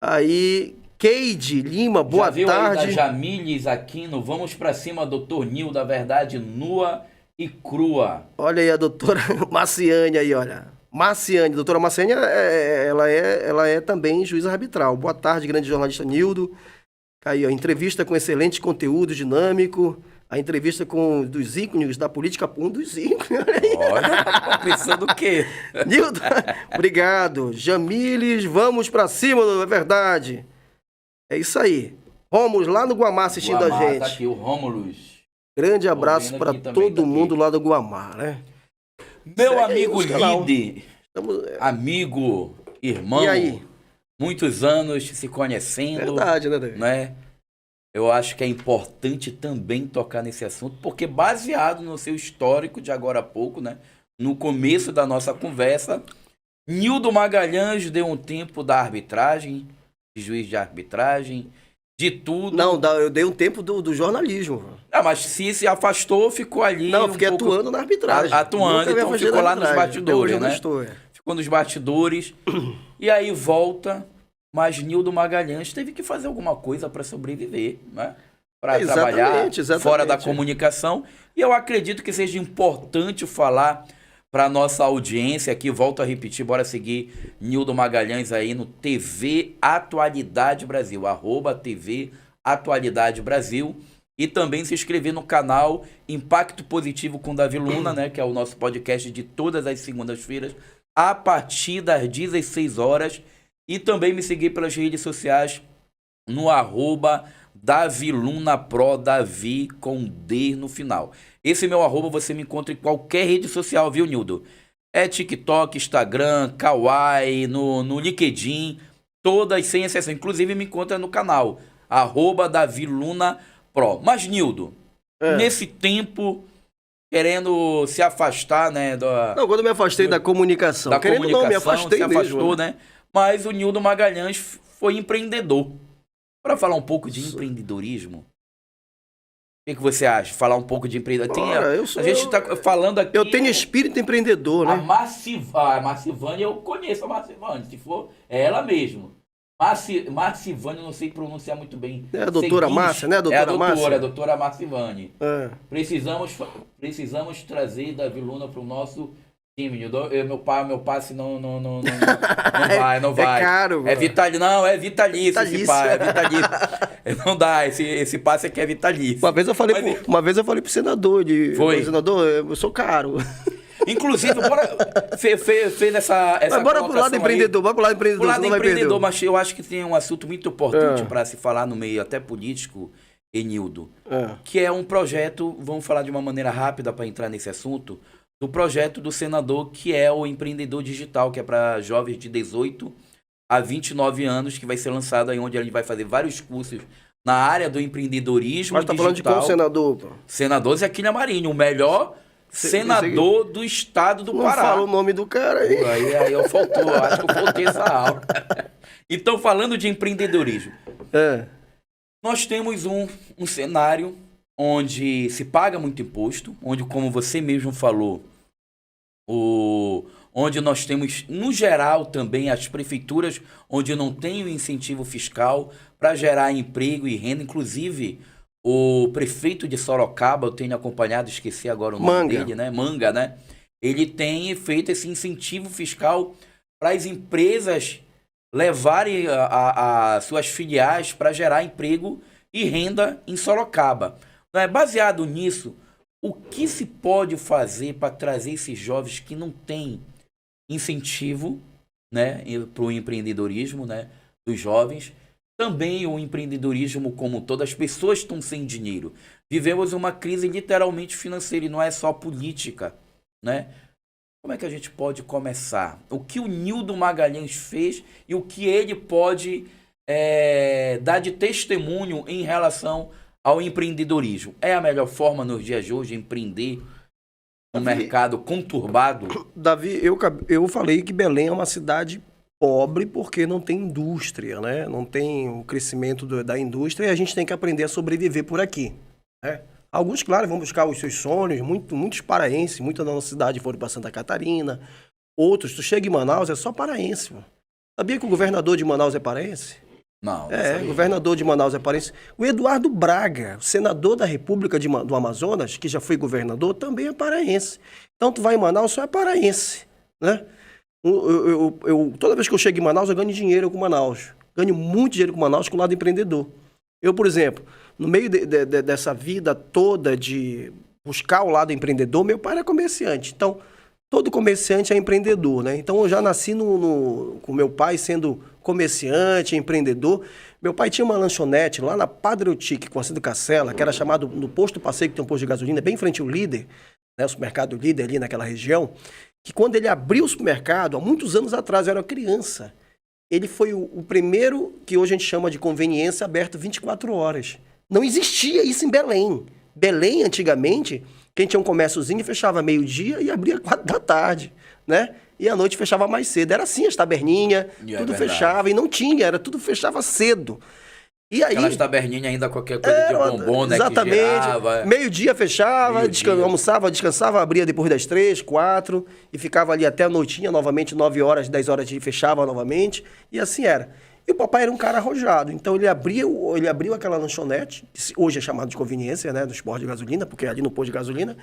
Aí, Keide Lima, boa Já viu tarde. aí da Jamílis Aquino? Vamos para cima, doutor Nildo, da verdade nua e crua. Olha aí a doutora Marciane aí, olha. Marciane, doutora Marciane, ela é também juíza arbitral. Boa tarde, grande jornalista Nildo. Aí, ó, entrevista com excelente conteúdo dinâmico. A entrevista com dos ícones da política, um dos ícones, olha aí. Olha, tá pensando o quê? Nildo, obrigado. Jamiles, vamos pra cima, é verdade. É isso aí. Rômulo, lá no Guamá assistindo Guamá, a gente. tá aqui o Rômulus. Grande abraço vendo para aqui também, todo tá mundo aqui. lá do Guamá, né? Meu Segue aí amigo os canal. líder, Estamos... amigo, irmão, E aí? muitos anos se conhecendo, Verdade, né, David? né? Eu acho que é importante também tocar nesse assunto, porque baseado no seu histórico de agora a pouco, né? No começo da nossa conversa, Nildo Magalhães deu um tempo da arbitragem, de juiz de arbitragem, de tudo. Não, eu dei um tempo do jornalismo. Ah, mas se afastou, ficou ali. Não, eu fiquei pouco atuando na arbitragem. Atuando, Nunca me então afastei ficou da lá nos arbitragem. Até hoje bastidores, eu não né? estou, Ficou nos bastidores. E aí volta, mas Nildo Magalhães teve que fazer alguma coisa para sobreviver, né? Para trabalhar fora da comunicação. E eu acredito que seja importante falar para nossa audiência aqui, volto a repetir, bora seguir Nildo Magalhães aí no TV Atualidade Brasil, @TV Atualidade Brasil. E também se inscrever no canal Impacto Positivo com Davi Luna, né? Que é o nosso podcast de todas as segundas-feiras, a partir das 16 horas. E também me seguir pelas redes sociais no @Davi Luna Pro, Davi com D no final. Esse meu @ você me encontra em qualquer rede social, viu, Nildo? É TikTok, Instagram, Kawaii, no LinkedIn, todas sem exceção. Inclusive me encontra no canal, @Davi Luna Pro. Mas, Nildo, nesse tempo, querendo se afastar, né? Não, quando eu me afastei da comunicação. Da Querendo comunicação, não, me afastei se afastou, mesmo, né? Mas o Nildo Magalhães foi empreendedor. Para falar um pouco de empreendedorismo, o que você acha? Falar um pouco de empreendedorismo. A gente está falando aqui... Eu tenho espírito empreendedor, né? A Marcivane, eu conheço a Marcivane, se for, é ela mesmo. Marcivane, eu não sei pronunciar muito bem. É a doutora Márcia, né? É a doutora Marcivane. É. Precisamos trazer Davi Luna para o nosso time. Meu passe não vai. É caro. É vitalício. Não, é vitalício esse passe. É vitalício. Não dá, esse passe aqui é vitalício. Uma vez eu falei pro senador, senador, eu sou caro. Inclusive, fez essa mas bora pro lado empreendedor, bora pro lado empreendedor. Pro lado empreendedor, mas eu acho que tem um assunto muito importante para se falar no meio até político, Enildo, que é um projeto, vamos falar de uma maneira rápida para entrar nesse assunto, do projeto do senador, que é o Empreendedor Digital, que é para jovens de 18 a 29 anos, que vai ser lançado aí, onde a gente vai fazer vários cursos na área do empreendedorismo digital. Mas tá falando de qual senador, pô? Senador Zequinha Marinho, o melhor senador do estado do Pará. Não fala o nome do cara aí. Aí eu faltou, acho que eu faltei essa aula. Então, falando de empreendedorismo, nós temos um cenário onde se paga muito imposto, onde, como você mesmo falou, onde nós temos, no geral, também as prefeituras, onde não tem o incentivo fiscal para gerar emprego e renda. Inclusive, o prefeito de Sorocaba, eu tenho acompanhado, esqueci agora o nome dele, né? Manga, né? Ele tem feito esse incentivo fiscal para as empresas levarem as suas filiais para gerar emprego e renda em Sorocaba. Baseado nisso, o que se pode fazer para trazer esses jovens que não têm incentivo, né, para o empreendedorismo, né, dos jovens? Também o empreendedorismo como todo, as pessoas estão sem dinheiro. Vivemos uma crise literalmente financeira e não é só política, né? Como é que a gente pode começar? O que o Nildo Magalhães fez e o que ele pode dar de testemunho em relação ao empreendedorismo? É a melhor forma nos dias de hoje empreender? Um mercado conturbado? Davi, eu falei que Belém é uma cidade pobre porque não tem indústria, né? Não tem o crescimento da indústria e a gente tem que aprender a sobreviver por aqui, né? Alguns, claro, vão buscar os seus sonhos, muitos paraenses, muitos da nossa cidade foram para Santa Catarina, outros, tu chega em Manaus, é só paraense, mano. Sabia que o governador de Manaus é paraense? Não. O governador de Manaus é paraense. O Eduardo Braga, senador da República do Amazonas, que já foi governador, também é paraense. Então tu vai em Manaus, só é paraense, né? Toda vez que eu chego em Manaus, eu ganho dinheiro com Manaus. Ganho muito dinheiro com Manaus com o lado empreendedor. Eu, por exemplo, no meio dessa vida toda de buscar o lado empreendedor, meu pai era comerciante. Então, todo comerciante é empreendedor, né? Então, eu já nasci com meu pai sendo comerciante, empreendedor. Meu pai tinha uma lanchonete lá na Padre Eutique, com a Cida Cacela, que era chamado, no Posto Passeio, que tem um posto de gasolina, bem em frente ao Líder, né? O supermercado Líder ali naquela região, que quando ele abriu o supermercado, há muitos anos atrás, eu era criança, ele foi o primeiro que hoje a gente chama de conveniência aberto 24 horas. Não existia isso em Belém. Belém, antigamente, quem tinha um comérciozinho fechava meio-dia e abria 4 da tarde, né? E à noite fechava mais cedo. Era assim, as taberninhas, tudo fechava. E não tinha, tudo fechava cedo. E aí, aquelas taberninhas ainda qualquer coisa de bombom, né? Exatamente. Meio-dia fechava, almoçava, descansava, abria depois das 3, 4 e ficava ali até a noitinha, novamente 9 horas, 10 horas de fechava novamente. E assim era. E o papai era um cara arrojado, então ele abriu aquela lanchonete, que hoje é chamado de conveniência, né, do posto de gasolina, porque é ali no posto de gasolina.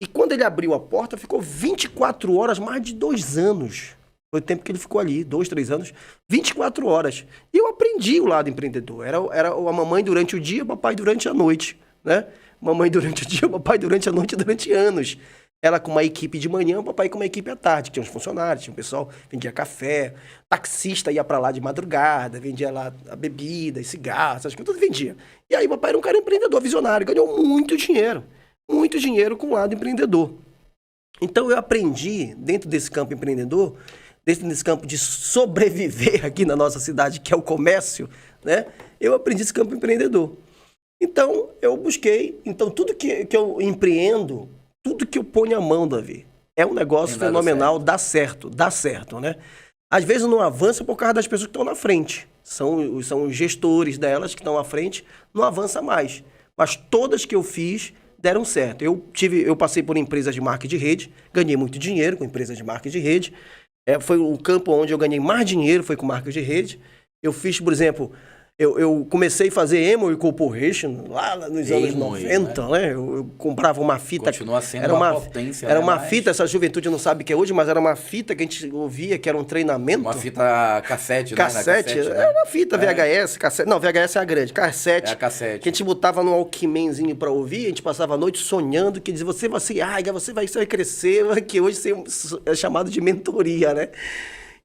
E quando ele abriu a porta, ficou 24 horas, mais de 2 anos. Foi o tempo que ele ficou ali, 2, 3 anos, 24 horas. E eu aprendi o lado empreendedor. Era a mamãe durante o dia, o papai durante a noite, né? Mamãe durante o dia, o papai durante a noite, durante anos. Ela com uma equipe de manhã, o papai com uma equipe à tarde. Tinha uns funcionários, tinha um pessoal, vendia café, taxista ia pra lá de madrugada, vendia lá a bebida, cigarros, essas coisas, tudo vendia. E aí o papai era um cara empreendedor, visionário, ganhou muito dinheiro com o lado empreendedor. Então eu aprendi, dentro desse campo empreendedor, nesse campo de sobreviver aqui na nossa cidade, que é o comércio, né? Eu aprendi esse campo empreendedor. Então, eu busquei. Então, tudo que eu empreendo, tudo que eu ponho a mão, Davi, é um negócio fenomenal, dá certo, né? Às vezes não avança por causa das pessoas que estão na frente. São os gestores delas que estão à frente, não avança mais. Mas todas que eu fiz deram certo. Eu passei por empresas de marketing de rede, ganhei muito dinheiro com empresas de marketing de rede. Foi o campo onde eu ganhei mais dinheiro, foi com marketing de rede. Eu fiz, por exemplo, eu comecei a fazer Amway Corporation lá nos anos 90, né? Eu comprava uma fita. Continua sendo uma potência. Era uma fita, essa juventude não sabe o que é hoje, mas era uma fita que a gente ouvia, que era um treinamento. Uma fita cassete, né? Cassete, né? Uma fita VHS, cassete. Não, VHS é a grande, cassete. É a cassete. Que a gente botava no Walkmanzinho pra ouvir, a gente passava a noite sonhando, que dizia, você vai crescer, que hoje é chamado de mentoria, né?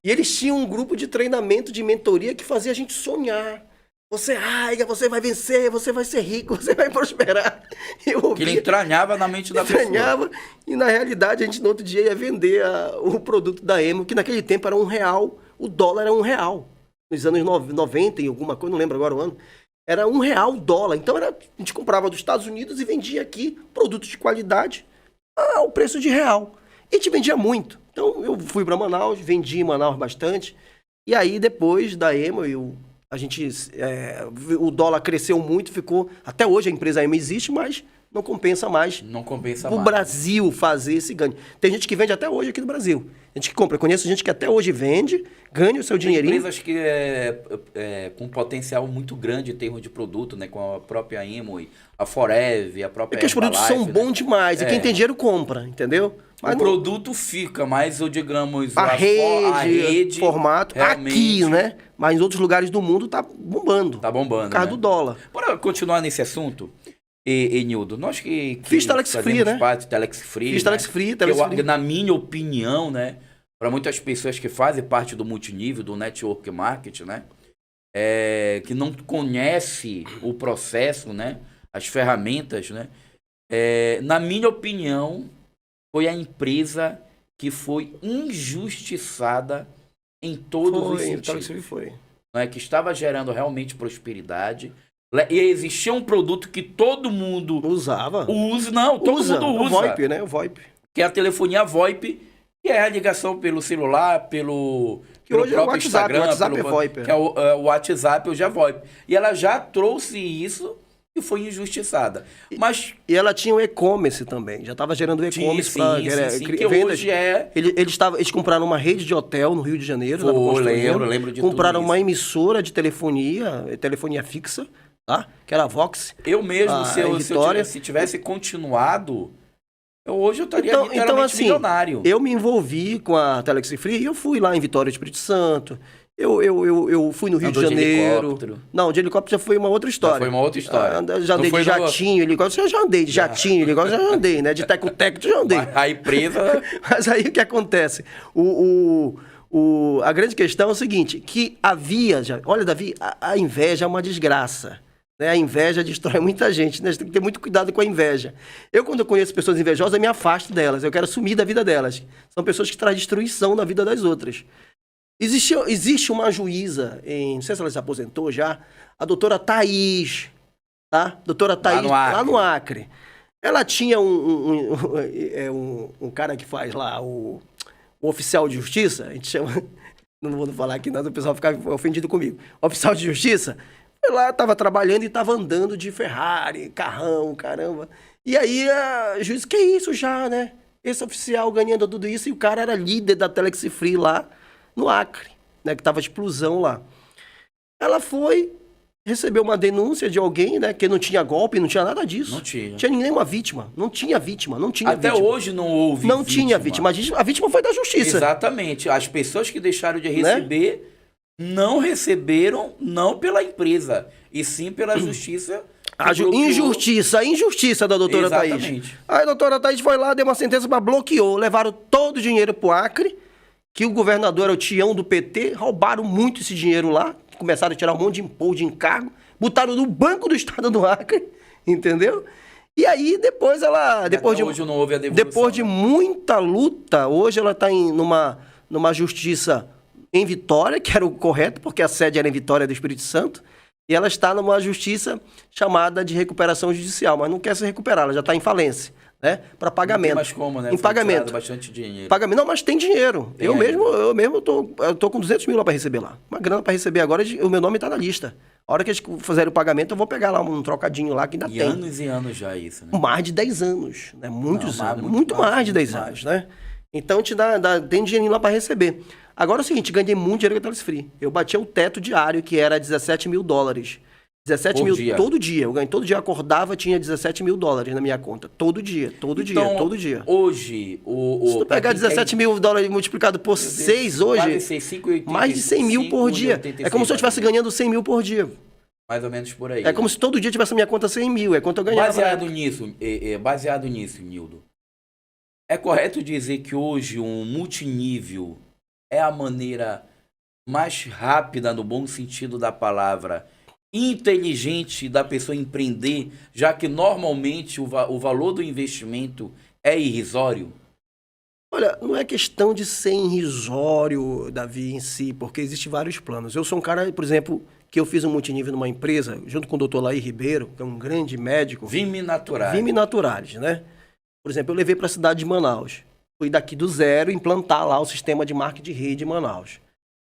E eles tinham um grupo de treinamento, de mentoria, que fazia a gente sonhar. Você vai vencer, você vai ser rico, você vai prosperar. Que ele entranhava na mente da pessoa. E na realidade a gente no outro dia ia vender o produto da Emo, que naquele tempo era R$1, o dólar era R$1. Nos anos 90 e alguma coisa, não lembro agora o ano, era R$1 o dólar. Então a gente comprava dos Estados Unidos e vendia aqui produtos de qualidade ao preço de R$1. E a gente vendia muito. Então eu fui para Manaus, vendi em Manaus bastante. E aí depois da Emo, o dólar cresceu muito, ficou... Até hoje a empresa Emo existe, mas não compensa mais. Não compensa mais. O Brasil fazer esse ganho. Tem gente que vende até hoje aqui no Brasil. Gente que compra. Eu conheço gente que até hoje vende, ganha o seu dinheirinho. Tem empresas que com potencial muito grande em termos de produto, né? Com a própria Amway, a Forever, a própria... É que os produtos são bons demais. E quem tem dinheiro compra, entendeu? Mas o produto fica, mas digamos... A rede, formato, aqui, né? Mas em outros lugares do mundo tá bombando. Tá bombando, por causa do dólar. Bora continuar nesse assunto, Nildo. Nós que fiz Telex Free, né? Telex Free. Fiz Telex Free, na minha opinião, né? Para muitas pessoas que fazem parte do multinível, do network marketing, né? Que não conhece o processo, né? As ferramentas, né? Na minha opinião, foi a empresa que foi injustiçada em todos os sentidos. Foi. Não é? Que estava gerando realmente prosperidade. E existia um produto que todo mundo usava. Todo mundo usa. O VoIP, né? O VoIP. que é a telefonia VoIP, que é a ligação pelo celular, pelo hoje é o próprio WhatsApp, Instagram, o WhatsApp é VoIP. que é o WhatsApp, hoje é VoIP. E ela já trouxe isso e foi injustiçada. Mas E ela tinha o e-commerce também, já estava gerando e-commerce para que vendas. hoje é... Eles compraram uma rede de hotel no Rio de Janeiro. lembro de compraram tudo uma isso. emissora de telefonia fixa, tá? Que era a Vox. Eu mesmo, Vitória. se tivesse continuado, hoje eu estaria Então, literalmente assim, milionário. eu me envolvi com a Telex Free e eu fui lá em Vitória, Espírito Santo. Eu fui no Rio Andou de de Janeiro. helicóptero? Não, de helicóptero já foi uma outra história. Foi uma outra história. Já andei Não de foi no- jatinho, helicóptero, eu já andei de jatinho, helicóptero, já andei, né? De teco-teco, já andei. A empresa... Mas aí o que acontece? A grande questão é o seguinte, que havia, olha, Davi, a inveja é uma desgraça. Né? A inveja destrói muita gente, né? A gente tem que ter muito cuidado com a inveja. Quando eu conheço pessoas invejosas, eu me afasto delas, eu quero sumir da vida delas. São pessoas que trazem destruição na vida das outras. Existe uma juíza, não sei se ela se aposentou já, a doutora Thaís, tá? Doutora Thaís, lá no Acre. Ela tinha um cara que faz lá, o oficial de justiça, a gente chama, não vou falar aqui, não, o pessoal fica ofendido comigo. Oficial de justiça, foi lá, estava trabalhando e estava andando de Ferrari, carrão, caramba. E aí a juiz, que isso já, né? Esse oficial ganhando tudo isso, e o cara era líder da Telex Free lá no Acre, né? Que tava explosão lá. Ela foi, recebeu uma denúncia de alguém, né? Que não tinha golpe, não tinha nada disso. Não tinha. Não tinha nenhuma vítima. Não tinha vítima, não tinha Até vítima. hoje não houve Não tinha vítima. A vítima foi da justiça. Exatamente. As pessoas que deixaram de receber não receberam, não pela empresa, e sim pela justiça. Injustiça da doutora Exatamente. Thaís. Aí a doutora Thaís foi lá, deu uma sentença, mas bloqueou. Levaram todo o dinheiro pro Acre, que o governador era o Tião do PT, roubaram muito esse dinheiro lá, começaram a tirar um monte de imposto, de encargo, botaram no Banco do Estado do Acre, entendeu? E aí depois ela... Hoje não houve a devolução. Depois de muita luta, hoje ela está numa justiça em Vitória, que era o correto, porque a sede era em Vitória do Espírito Santo, e ela está numa justiça chamada de recuperação judicial, mas não quer se recuperar, ela já está em falência, né? Para pagamento. Não tem mais como, né? Em pagamento. Bastante dinheiro. Pagamento. Não, mas tem dinheiro. Tem eu mesmo tô com 200 mil lá para receber lá. Uma grana para receber agora, o meu nome está na lista. A hora que eles fizerem o pagamento, eu vou pegar lá um trocadinho lá que ainda tem. Anos e anos já isso, né? Mais de 10 anos, né? Muitos anos. Muito Mais de 10 mais. anos, né? Então tem dinheirinho lá para receber. Agora é o seguinte, ganhei muito dinheiro com a Telex Free. Eu batia o teto diário, que era 17 mil dólares. 17 mil dia. Todo dia. Eu ganhei todo dia, acordava, tinha 17 mil dólares na minha conta. Todo dia. Todo dia. Hoje, se tu pegar 17 mil dólares multiplicado por 6 hoje, mais de 100 mil por dia. É como se eu estivesse ganhando 100 mil por dia. Mais ou menos por aí. É como se todo dia tivesse na minha conta 100 mil. É quanto eu ganhava. Baseado nisso, é correto dizer que hoje um multinível é a maneira mais rápida, no bom sentido da palavra, inteligente da pessoa empreender, já que normalmente o valor do investimento é irrisório? Olha, não é questão de ser irrisório, Davi, em si, porque existem vários planos. Eu sou um cara, por exemplo, que eu fiz um multinível numa empresa, junto com o doutor Laí Ribeiro, que é um grande médico. Vime Naturalis, né? Por exemplo, eu levei para a cidade de Manaus. Fui daqui do zero implantar lá o sistema de marketing de rede de Manaus.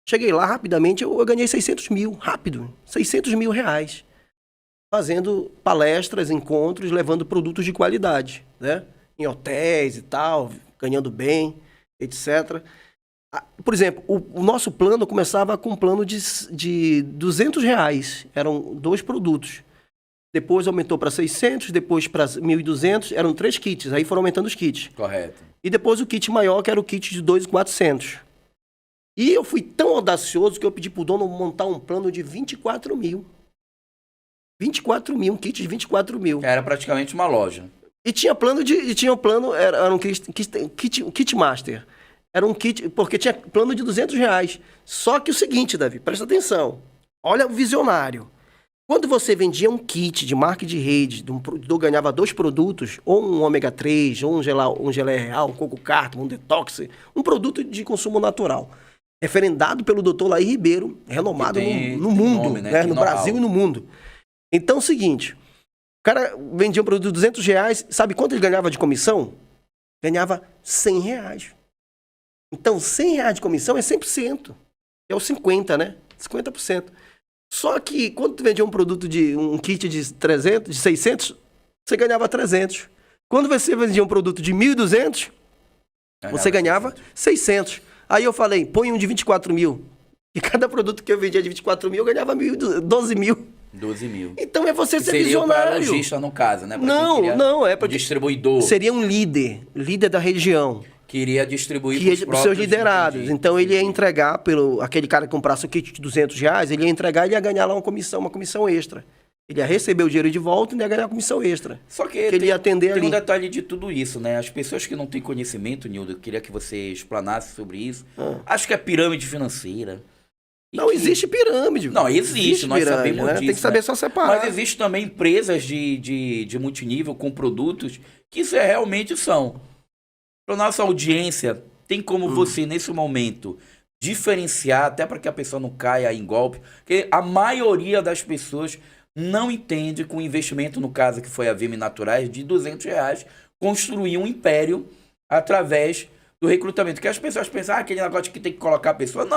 Cheguei lá rapidamente, eu ganhei 600 mil, rápido, 600 mil reais. Fazendo palestras, encontros, levando produtos de qualidade, né? Em hotéis e tal, ganhando bem, etc. Por exemplo, o nosso plano começava com um plano de 200 reais. Eram 2 produtos. Depois aumentou para 600, depois para 1.200. Eram 3 kits, aí foram aumentando os kits. Correto. E depois o kit maior, que era o kit de 2.400. E eu fui tão audacioso que eu pedi pro dono montar um plano de 24 mil. 24 mil, um kit de 24 mil. Era praticamente uma loja. E tinha era um kit master. Era um kit, porque tinha plano de 200 reais. Só que o seguinte, Davi, presta atenção. Olha o visionário. Quando você vendia um kit de marca de rede, ganhava 2 produtos, ou um ômega 3, ou um geleia real, um coco carto, um detox, um produto de consumo natural. Referendado pelo Dr. Laí Ribeiro, renomado no mundo, nome, né? No Brasil e no mundo. Então é o seguinte, o cara vendia um produto de 200 reais, sabe quanto ele ganhava de comissão? ganhava R$100. Então, R$100 de comissão é 100%. É o 50%, né? 50%. Só que quando tu vendia um produto um kit de 300, de 600, você ganhava 300. Quando você vendia um produto de 1.200, você ganhava 600. Aí eu falei, põe um de 24 mil. E cada produto que eu vendia de 24 mil, eu ganhava 12 mil. 12 mil. Então é você ser seria visionário. Seria para lojista, no caso, né? Pra não, é para distribuidor. Seria um líder da região. Que iria distribuir para os seus liderados. Então ele ia entregar, aquele cara que comprasse o kit de R$200, ele ia entregar e ia ganhar lá uma comissão extra. Ele ia receber o dinheiro de volta e ia ganhar a comissão extra. Só que ele ia atender tem um detalhe de tudo isso, né? As pessoas que não têm conhecimento, Nildo, eu queria que você explanasse sobre isso. Acho que é pirâmide financeira. Não existe pirâmide. Não, existe nós pirâmide, sabemos disso. Tem que saber só separar. Mas existe também empresas de multinível com produtos que isso realmente são. Para nossa audiência, tem como você, nesse momento, diferenciar, até para que a pessoa não caia em golpe, porque a maioria das pessoas não entende que o investimento, no caso que foi a Vime Naturais, de R$200, construir um império através do recrutamento. Porque as pessoas pensam, aquele negócio que tem que colocar a pessoa.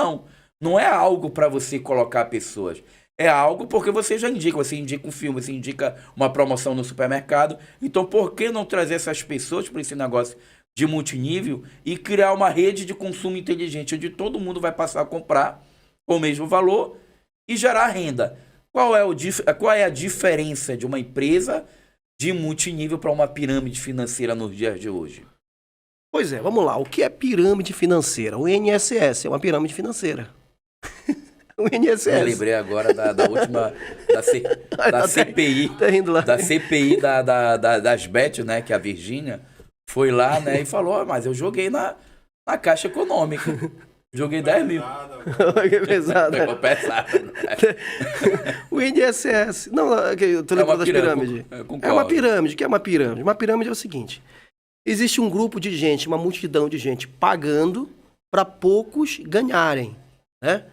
Não é algo para você colocar pessoas. É algo porque você já indica. Você indica um filme, você indica uma promoção no supermercado. Então, por que não trazer essas pessoas para esse negócio de multinível e criar uma rede de consumo inteligente, onde todo mundo vai passar a comprar com o mesmo valor e gerar renda? Qual é a diferença de uma empresa de multinível para uma pirâmide financeira nos dias de hoje? Pois é, vamos lá. O que é pirâmide financeira? O INSS é uma pirâmide financeira. O INSS. Eu lembrei agora da última da CPI. Tá rindo lá. Da CPI das Bet, né? Que a Virgínia foi lá, né? E falou, mas eu joguei na Caixa Econômica. Joguei 10 mil. Pesado. Pegou pesado. O INSS. Não, eu tô lembrando das pirâmides. É uma pirâmide. O que é uma pirâmide? Uma pirâmide é o seguinte. Existe um grupo de gente, uma multidão de gente pagando para poucos ganharem, né?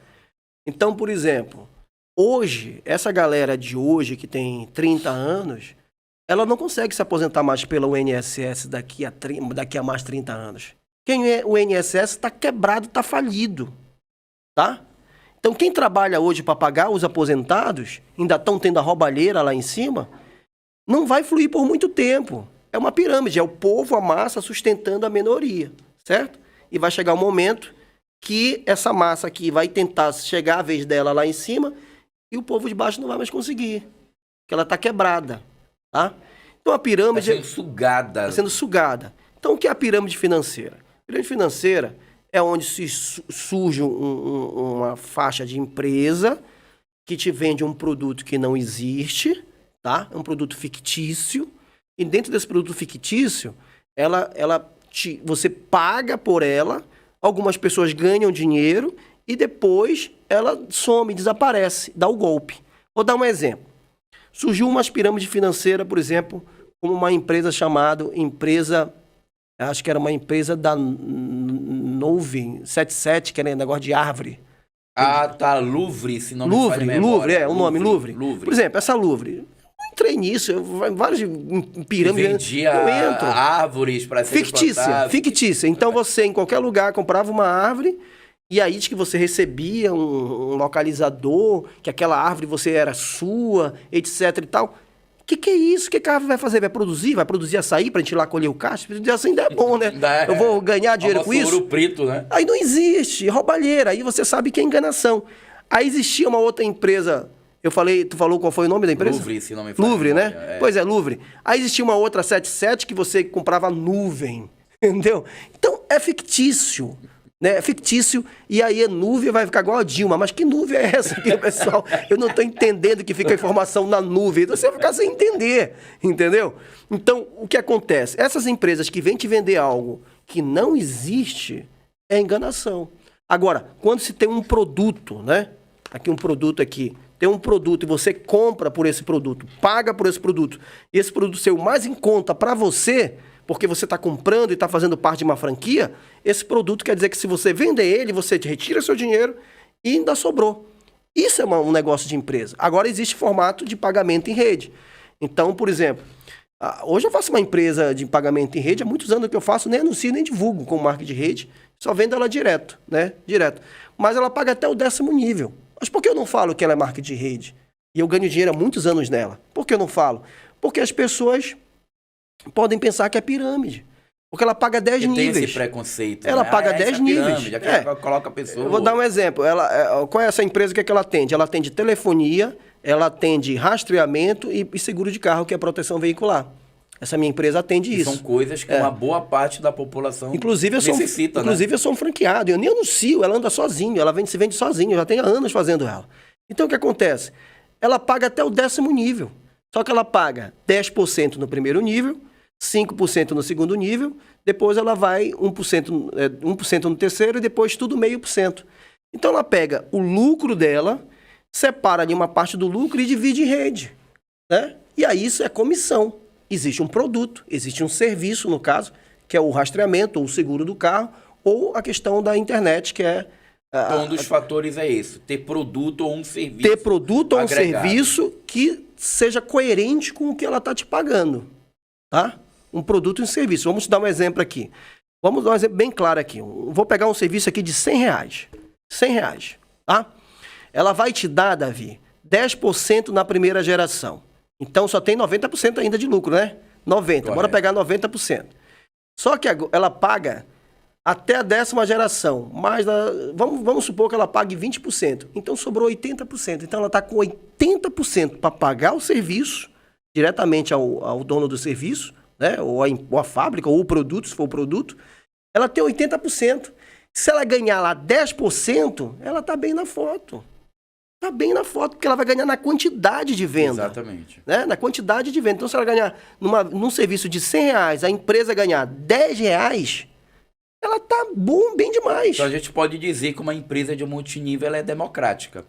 Então, por exemplo, hoje, essa galera de hoje que tem 30 anos, ela não consegue se aposentar mais pelo INSS daqui a mais 30 anos. O INSS está quebrado, está falido, tá? Então, quem trabalha hoje para pagar os aposentados, ainda estão tendo a roubalheira lá em cima, não vai fluir por muito tempo. É uma pirâmide, é o povo, a massa, sustentando a minoria, certo? E vai chegar um momento que essa massa aqui vai tentar chegar a vez dela lá em cima e o povo de baixo não vai mais conseguir, porque ela está quebrada, tá? Então, a pirâmide... Está sendo sugada. Está sendo sugada. Então, o que é a pirâmide financeira? A pirâmide financeira é onde surge uma faixa de empresa que te vende um produto que não existe, tá? É um produto fictício. E dentro desse produto fictício, você paga por ela, algumas pessoas ganham dinheiro e depois ela some, desaparece, dá o golpe. Vou dar um exemplo. Surgiu uma pirâmide financeira, por exemplo, como uma empresa chamada acho que era uma empresa da Nuvem 77, que era um negócio de árvore. Tá, Louvre, se não me falha a memória. Louvre, o nome Louvre. Louvre. Por exemplo, essa Louvre. Entrei nisso, várias pirâmides. Vendia árvores para ser fictícia. Então você, em qualquer lugar, comprava uma árvore e aí diz que você recebia um localizador, que aquela árvore você era sua, etc e tal. O que é isso? O que a árvore vai fazer? Vai produzir açaí pra gente ir lá colher o cacho? Se produzir açaí ainda é bom, né? Eu vou ganhar dinheiro com isso? Ouro preto, né? Aí não existe, roubalheira. Aí você sabe que é enganação. Aí existia uma outra empresa... tu falou qual foi o nome da empresa? Louvre, se não me fala. Louvre, né? É. Pois é, Louvre. Aí existia uma outra 77 que você comprava nuvem, entendeu? Então, é fictício, né? É fictício, e aí a nuvem vai ficar igual a Dilma. Mas que nuvem é essa aqui, pessoal? Eu não estou entendendo que fica a informação na nuvem. Então, você vai ficar sem entender, entendeu? Então, o que acontece? Essas empresas que vêm te vender algo que não existe, é enganação. Agora, quando se tem um produto, né? Aqui um produto aqui. Tem um produto e você compra por esse produto, paga por esse produto, e esse produto ser o mais em conta para você, porque você está comprando e está fazendo parte de uma franquia, esse produto quer dizer que se você vender ele, você retira seu dinheiro e ainda sobrou. Isso é um negócio de empresa. Agora existe formato de pagamento em rede. Então, por exemplo, Hoje eu faço uma empresa de pagamento em rede, há muitos anos que eu faço, nem anuncio, nem divulgo com marca de rede, só vendo ela direto, né? Direto. Mas ela paga até o 10º nível. Mas por que eu não falo que ela é marca de rede? E eu ganho dinheiro há muitos anos nela. Por que eu não falo? Porque as pessoas podem pensar que é pirâmide. Porque ela paga 10 níveis. Tem esse preconceito. Ela paga 10 níveis. Pirâmide, coloca a pessoa... Eu vou dar um exemplo. Qual é essa empresa que ela atende? Ela atende telefonia, ela atende rastreamento e seguro de carro, que é proteção veicular. Essa minha empresa atende isso. São coisas que uma boa parte da população necessita, Inclusive, eu sou um franqueado. Eu nem anuncio, ela anda sozinha. Ela se vende sozinha. Eu já tenho anos fazendo ela. Então, o que acontece? Ela paga até o 10º nível. Só que ela paga 10% no primeiro nível, 5% no segundo nível, depois ela vai 1% no terceiro e depois tudo 0,5%. Então ela pega o lucro dela, separa ali uma parte do lucro e divide em rede, né? E aí isso é comissão. Existe um produto, existe um serviço, no caso, que é o rastreamento ou o seguro do carro, ou a questão da internet, que é... Então, um dos fatores é esse, ter produto ou um serviço. Ter produto ou um agregado. serviço que seja coerente com o que ela está te pagando, tá? Um produto e um serviço. Vamos dar um exemplo aqui. Vamos dar um exemplo bem claro aqui. Vou pegar um serviço aqui de R$100. R$100, tá? Ela vai te dar, Davi, 10% na primeira geração. Então, só tem 90% ainda de lucro, né? 90%. Bora pegar 90%. Só que ela paga até a 10ª geração. Mas vamos supor que ela pague 20%. Então, sobrou 80%. Então, ela está com 80% para pagar o serviço diretamente ao dono do serviço, né? Ou a fábrica, ou o produto, se for o produto. Ela tem 80%. Se ela ganhar lá 10%, ela está bem na foto. Está bem na foto, porque ela vai ganhar na quantidade de venda. Exatamente. Né? Na quantidade de venda. Então, se ela ganhar num serviço de R$100, a empresa ganhar R$10, ela está bem demais. Então, a gente pode dizer que uma empresa de multinível ela é democrática.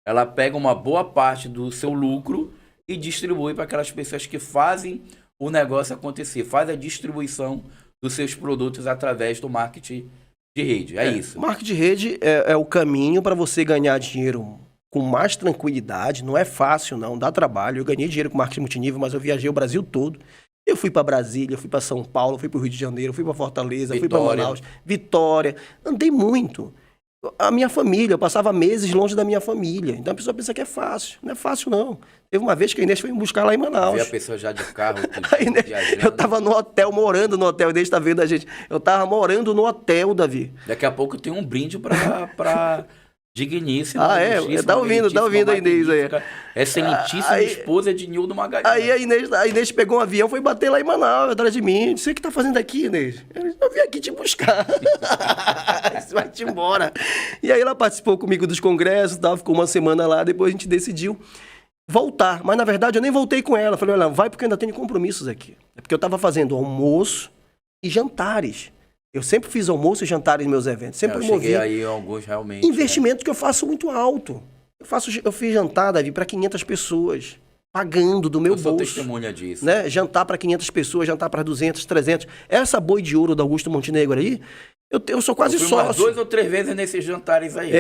Ela pega uma boa parte do seu lucro e distribui para aquelas pessoas que fazem o negócio acontecer. Faz a distribuição dos seus produtos através do marketing de rede. É isso. Marketing de rede é o caminho para você ganhar dinheiro com mais tranquilidade. Não é fácil, não. Dá trabalho. Eu ganhei dinheiro com marketing multinível, mas eu viajei o Brasil todo. Eu fui para Brasília, fui para São Paulo, fui para o Rio de Janeiro, fui para Fortaleza, fui para Manaus, Vitória. Andei muito. A minha família, eu passava meses longe da minha família. Então a pessoa pensa que é fácil. Não é fácil, não. Teve uma vez que a Inês foi me buscar lá em Manaus. Vê a pessoa já de carro, eu tava no hotel, morando no hotel. A Inês tá vendo a gente. Eu tava morando no hotel, Davi. Daqui a pouco tem um brinde pra digníssima. Tá ouvindo a Inês aí. Excelentíssima esposa de Nildo Magalhães. Aí a Inês pegou um avião, foi bater lá em Manaus, atrás de mim. Disse, o que tá fazendo aqui, Inês? Eu vim aqui te buscar. Você vai te embora. E aí ela participou comigo dos congressos, ficou uma semana lá, depois a gente decidiu voltar. Mas na verdade eu nem voltei com ela. Falei, olha, vai porque eu ainda tenho compromissos aqui. É porque eu tava fazendo almoço e jantares. Eu sempre fiz almoço e jantares nos meus eventos. Sempre promovi. Cheguei aí alguns realmente. Investimento que eu faço muito alto. Eu fiz jantar, Davi, para 500 pessoas. Pagando do meu bolso. Eu sou testemunha disso. Né? Jantar para 500 pessoas, jantar para 200, 300. Essa boi de ouro do Augusto Montenegro aí, eu sou quase sócio. Umas 2 ou 3 vezes nesses jantares aí.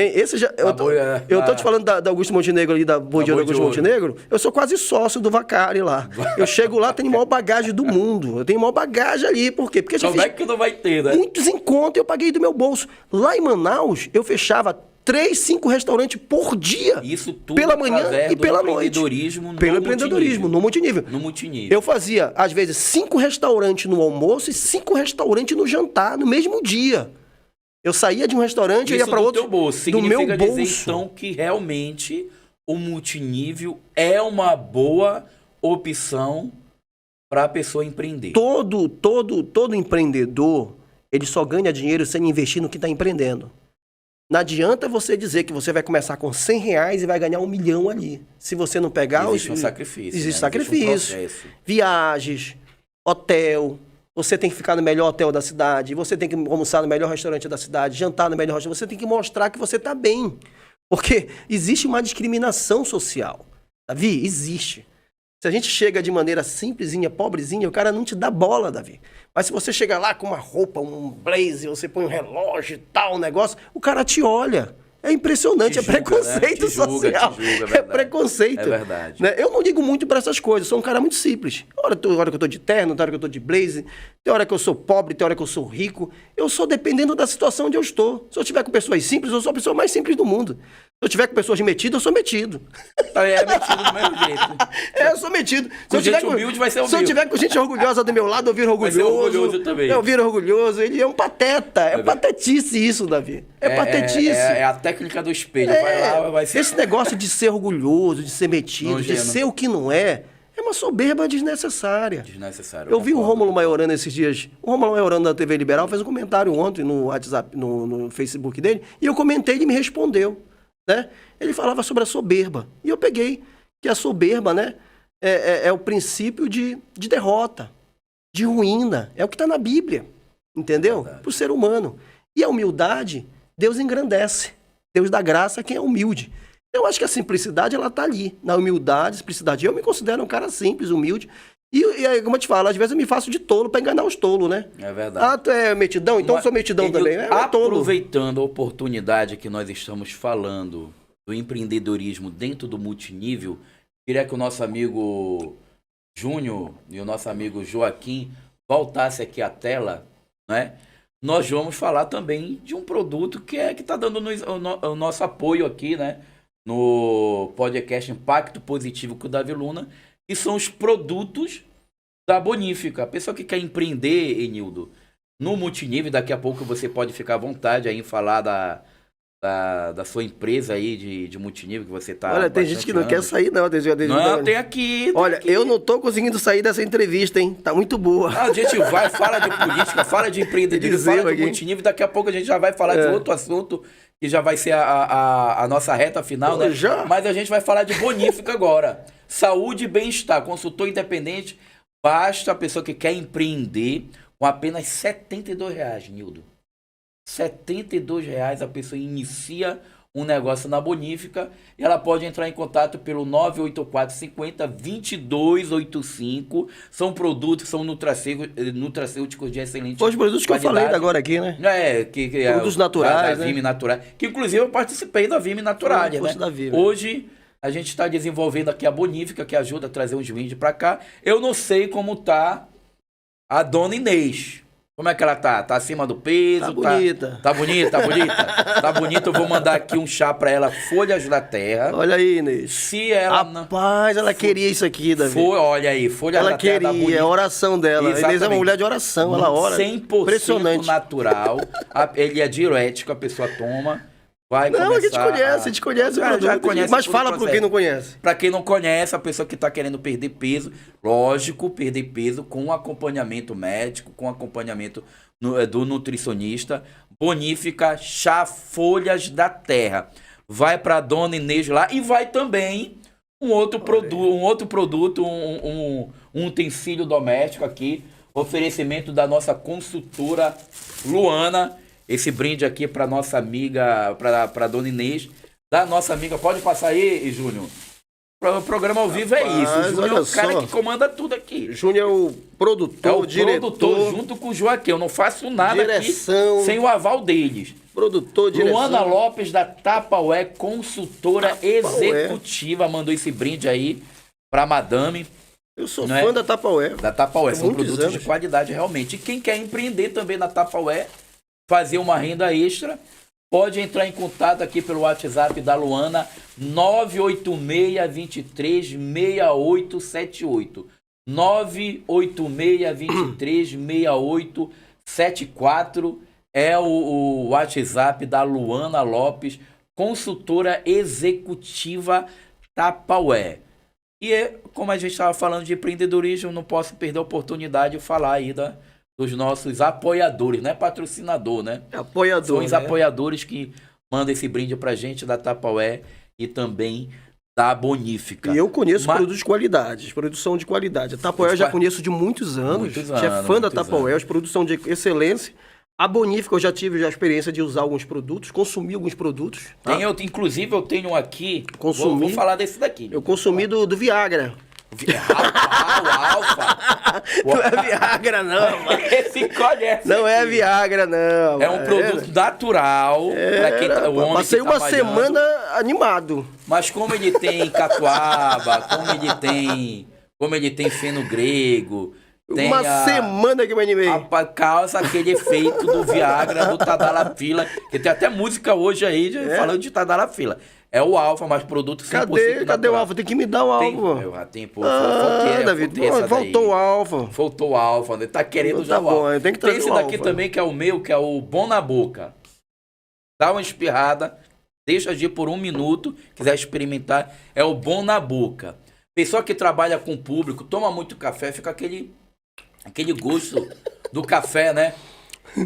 Eu tô te falando da Augusto Montenegro ali, da boi de ouro Augusto Montenegro. Eu sou quase sócio do Vacari lá. Eu chego lá, tenho a maior bagagem do mundo. Eu tenho a maior bagagem ali. Por quê? Porque Como é que não vai ter, né? Muitos encontros eu paguei do meu bolso. Lá em Manaus, eu fechava 3, 5 restaurantes por dia. Isso tudo pela manhã e pela noite. Pelo empreendedorismo no multinível. No multinível. Eu fazia, às vezes, 5 restaurantes no almoço e 5 restaurantes no jantar, no mesmo dia. Eu saía de um restaurante e ia para outro. Do bolso. Significa do meu bolso. Dizer, então, que realmente o multinível é uma boa opção para a pessoa empreender. Todo empreendedor, ele só ganha dinheiro sem investir no que está empreendendo. Não adianta você dizer que você vai começar com R$100 e vai ganhar 1 milhão ali. Se você não pegar... Existe um sacrifício. Existe sacrifício. Existe viagens, hotel. Você tem que ficar no melhor hotel da cidade. Você tem que almoçar no melhor restaurante da cidade. Jantar no melhor restaurante. Você tem que mostrar que você está bem. Porque existe uma discriminação social. Davi, existe. Se a gente chega de maneira simplesinha, pobrezinha, o cara não te dá bola, Davi. Mas se você chega lá com uma roupa, um blazer, você põe um relógio e tal, um negócio, o cara te olha. É impressionante, Te julga, é preconceito né? Te julga, social. te julga, é É verdade. preconceito. É verdade. Né? Eu não ligo muito para essas coisas, sou um cara muito simples. Tem hora que eu tô de terno, tem hora que eu tô de blazer, tem hora que eu sou pobre, tem hora que eu sou rico. Eu sou dependendo da situação onde eu estou. Se eu estiver com pessoas simples, eu sou a pessoa mais simples do mundo. Se eu estiver com pessoas metidas, eu sou metido. É metido do mesmo jeito. Eu sou metido. Com gente humilde, vai ser humilde. Se eu tiver com gente orgulhosa do meu lado, eu viro orgulhoso. Vai ser orgulhoso também. Eu viro orgulhoso. Ele é um pateta. É patetice isso, Davi. É patetice. É a técnica do espelho. Vai lá, vai ser... Esse negócio de ser orgulhoso, de ser metido, de Nojento. ser o que não é uma soberba desnecessária. Desnecessário. Eu vi o concordo. Rômulo Maiorana esses dias. O Rômulo Maiorana da TV Liberal fez um comentário ontem no WhatsApp, no Facebook dele, e eu comentei e ele me respondeu. Né? Ele falava sobre a soberba. E eu peguei que a soberba, né, é o princípio de derrota, de ruína. É o que está na Bíblia. Entendeu? Para o ser humano. E a humildade, Deus engrandece. Deus dá graça a quem é humilde. Eu acho que a simplicidade, ela tá ali. Na humildade, simplicidade. Eu me considero um cara simples, humilde. E como eu te falo, às vezes eu me faço de tolo para enganar os tolos, né? É verdade. Ah, tu é metidão? Então eu sou metidão também. É tolo. Aproveitando a oportunidade que nós estamos falando do empreendedorismo dentro do multinível, queria que o nosso amigo Júnior e o nosso amigo Joaquim voltasse aqui à tela, né? Nós vamos falar também de um produto que está dando o nosso apoio aqui, né? No podcast Impacto Positivo com o Davi Luna, que são os produtos da Bonífica. A pessoa que quer empreender, Enildo, no multinível, daqui a pouco você pode ficar à vontade aí em falar da sua empresa aí de multinível que você está. Olha, tem gente que não quer sair, não. Não, tem aqui. Olha, eu não tô conseguindo sair dessa entrevista, hein? Tá muito boa. A gente vai, fala de política, fala de empreendedorismo, fala de multinível, daqui a pouco a gente já vai falar de outro assunto, que já vai ser a nossa reta final, né? Já? Mas a gente vai falar de Bonífica agora. Saúde e bem-estar, consultor independente, basta a pessoa que quer empreender com apenas R$72, Nildo. R$72 a pessoa inicia um negócio na Bonífica e ela pode entrar em contato pelo 984 50 2285. São produtos, são nutracêuticos de excelente Foi os produtos que eu falei agora aqui, né? Produtos naturais, da né? Vime Naturais. Que inclusive eu participei da Vime Naturais, né? Da Vime. Hoje a gente está desenvolvendo aqui a Bonífica, que ajuda a trazer uns vinhos para cá. Eu não sei como tá a dona Inês. Como é que ela tá? Tá acima do peso? Tá bonita. Tá bonita, tá bonita? Tá bonita, eu vou mandar aqui um chá pra ela, Folhas da Terra. Olha aí, Inês. Se ela... Rapaz, ela queria isso aqui, Davi. Olha aí, Folhas da Terra. Ela queria, é a oração dela. Exatamente. A Inês é uma mulher de oração, ela ora. 100% Impressionante. natural. Ele é diurético, a pessoa toma. Vai não, começar a gente conhece o produto. Já conhece mas todo fala o para quem não conhece. Para quem não conhece, a pessoa que está querendo perder peso, lógico, perder peso com acompanhamento médico, com acompanhamento do nutricionista. Bonífica, chá Folhas da Terra. Vai para a dona Inês lá e vai também um outro produto, um utensílio doméstico aqui, oferecimento da nossa consultora Luana. Esse brinde aqui para nossa amiga, para dona Inês, da nossa amiga. Pode passar aí, Júnior? O programa ao vivo é isso. O Júnior é o cara que comanda tudo aqui. Júnior é o produtor, produtor junto com o Joaquim. Eu não faço nada direção, aqui sem o aval deles. Produtor, direção. Luana Lopes, da Tapaué, consultora executiva, mandou esse brinde aí para madame. Eu sou fã da Tapaué. Da Tapaué. São produtos de qualidade, realmente. E quem quer empreender também na Tapaué, fazer uma renda extra, pode entrar em contato aqui pelo WhatsApp da Luana, 986-23-6878. 986-23-6874 é o WhatsApp da Luana Lopes, consultora executiva Tapaué. E como a gente estava falando de empreendedorismo, não posso perder a oportunidade de falar aí dos nossos apoiadores, não é patrocinador, né? Apoiador. São os apoiadores que mandam esse brinde pra gente da Tapaué e também da Bonífica. E eu conheço produtos de qualidade, produção de qualidade. A Tapaué eu já conheço de muitos anos. Já é fã da Tapaué, os produtos são de excelência. A Bonífica eu já tive a experiência de usar alguns produtos, consumir alguns produtos. Tá? Inclusive eu tenho aqui, vou falar desse daqui. Eu consumi do Viagra. Rapaz, o Alfa. Não é Viagra, não, mano. Esse conhece. Não é Viagra, não. É um produto natural. Pra quem, o homem Passei que tá uma malhando. semana animado. Mas como ele tem catuaba, como ele tem feno grego, tem Uma semana que eu me animei. causa aquele efeito do Viagra, do Tadalafila, que tem até música hoje aí falando de Tadalafila. É o Alfa, mas produto 100% Cadê natural. o Alfa? Tem que me dar o Tem, Alfa. eu já tenho, pô, Davi, faltou o Alfa. Faltou o Alfa, né? Tá querendo já Tá o bom, Alfa. eu tenho que Tem trazer esse o daqui Alfa. também, que é o meu, que é o Bom na Boca. Dá uma espirrada, deixa agir por 1 minuto, quiser experimentar, é o Bom na Boca. Pessoa que trabalha com o público, toma muito café, fica aquele gosto do café, né?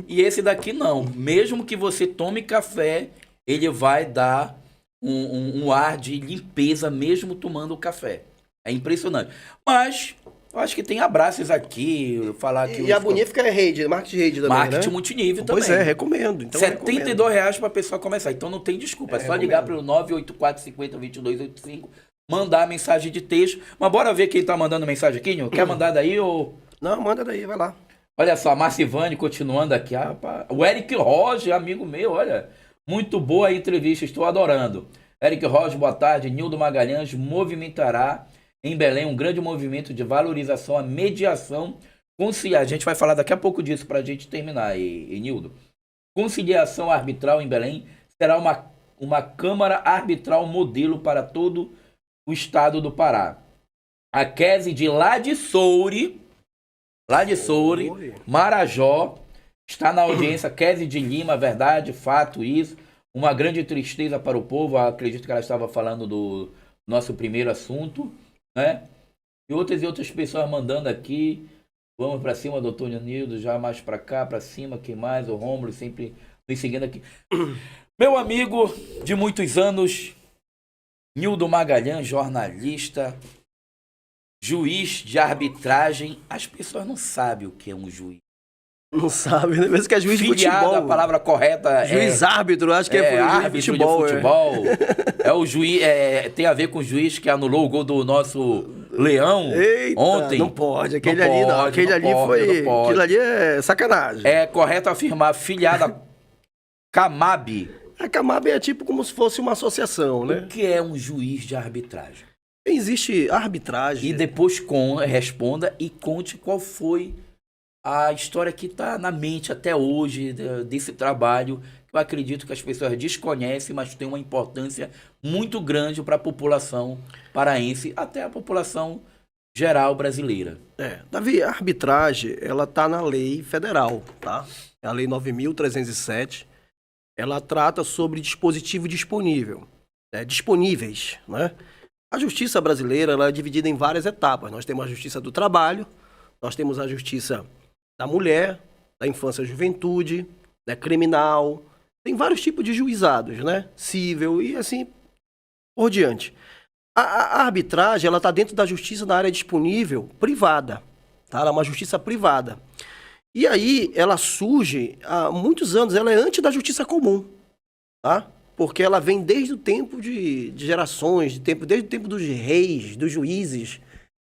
E esse daqui não. Mesmo que você tome café, ele vai dar um ar de limpeza mesmo tomando o café. É impressionante. Mas, eu acho que tem abraços aqui, falar que... E a Bonífica é rede, marketing rede também, Marketing né? multinível Pois também. é, recomendo. Então, R$72 para a pessoa começar. Então não tem desculpa. É só ligar para o 984-50-2285, mandar a mensagem de texto. Mas bora ver quem tá mandando mensagem aqui, Nil? Quer mandar daí ou... Não, manda daí, vai lá. Olha só, a Marcivane continuando aqui. Rapaz. O Eric Roger, amigo meu, olha. Muito boa a entrevista, estou adorando. Eric Roger, boa tarde. Nildo Magalhães movimentará em Belém um grande movimento de valorização, a mediação, conciliar. A gente vai falar daqui a pouco disso para a gente terminar, Nildo. Conciliação arbitral em Belém será uma Câmara Arbitral modelo para todo o estado do Pará. A Kese de lá de Soure, Marajó, está na audiência. Kese de Lima, verdade, fato, isso. Uma grande tristeza para o povo. Acredito que ela estava falando do nosso primeiro assunto, né? E outras pessoas mandando aqui. Vamos para cima, doutor Nildo, já mais para cá, para cima, que mais? O Rômulo sempre nos seguindo aqui. Meu amigo de muitos anos, Nildo Magalhães, jornalista, juiz de arbitragem. As pessoas não sabem o que é um juiz. Não sabe, né? Mesmo que é juiz de futebol. A palavra correta juiz árbitro, acho que é árbitro de futebol. É o juiz, tem a ver com o juiz que anulou o gol do nosso Leão. Eita, ontem. Não pode, aquele ali não. Aquele ali foi. Aquilo ali é sacanagem. É correto afirmar, filiada Camab. A Camab é tipo como se fosse uma associação, né? O que é um juiz de arbitragem? Existe arbitragem. E depois responda e conte qual foi a história que está na mente até hoje desse trabalho, que eu acredito que as pessoas desconhecem, mas tem uma importância muito grande para a população paraense, até a população geral brasileira. Davi, a arbitragem, ela está na lei federal, tá? É a lei 9.307. Ela trata sobre dispositivo disponível, disponíveis, né? A justiça brasileira, ela é dividida em várias etapas. Nós temos a justiça do trabalho, nós temos a justiça da mulher, da infância e juventude, né, criminal. Tem vários tipos de juizados, né? Cível e assim por diante. A arbitragem, ela está dentro da justiça na área disponível privada, tá? Ela é uma justiça privada. E aí ela surge há muitos anos, ela é antes da justiça comum, tá? Porque ela vem desde o tempo de gerações, desde o tempo dos reis, dos juízes,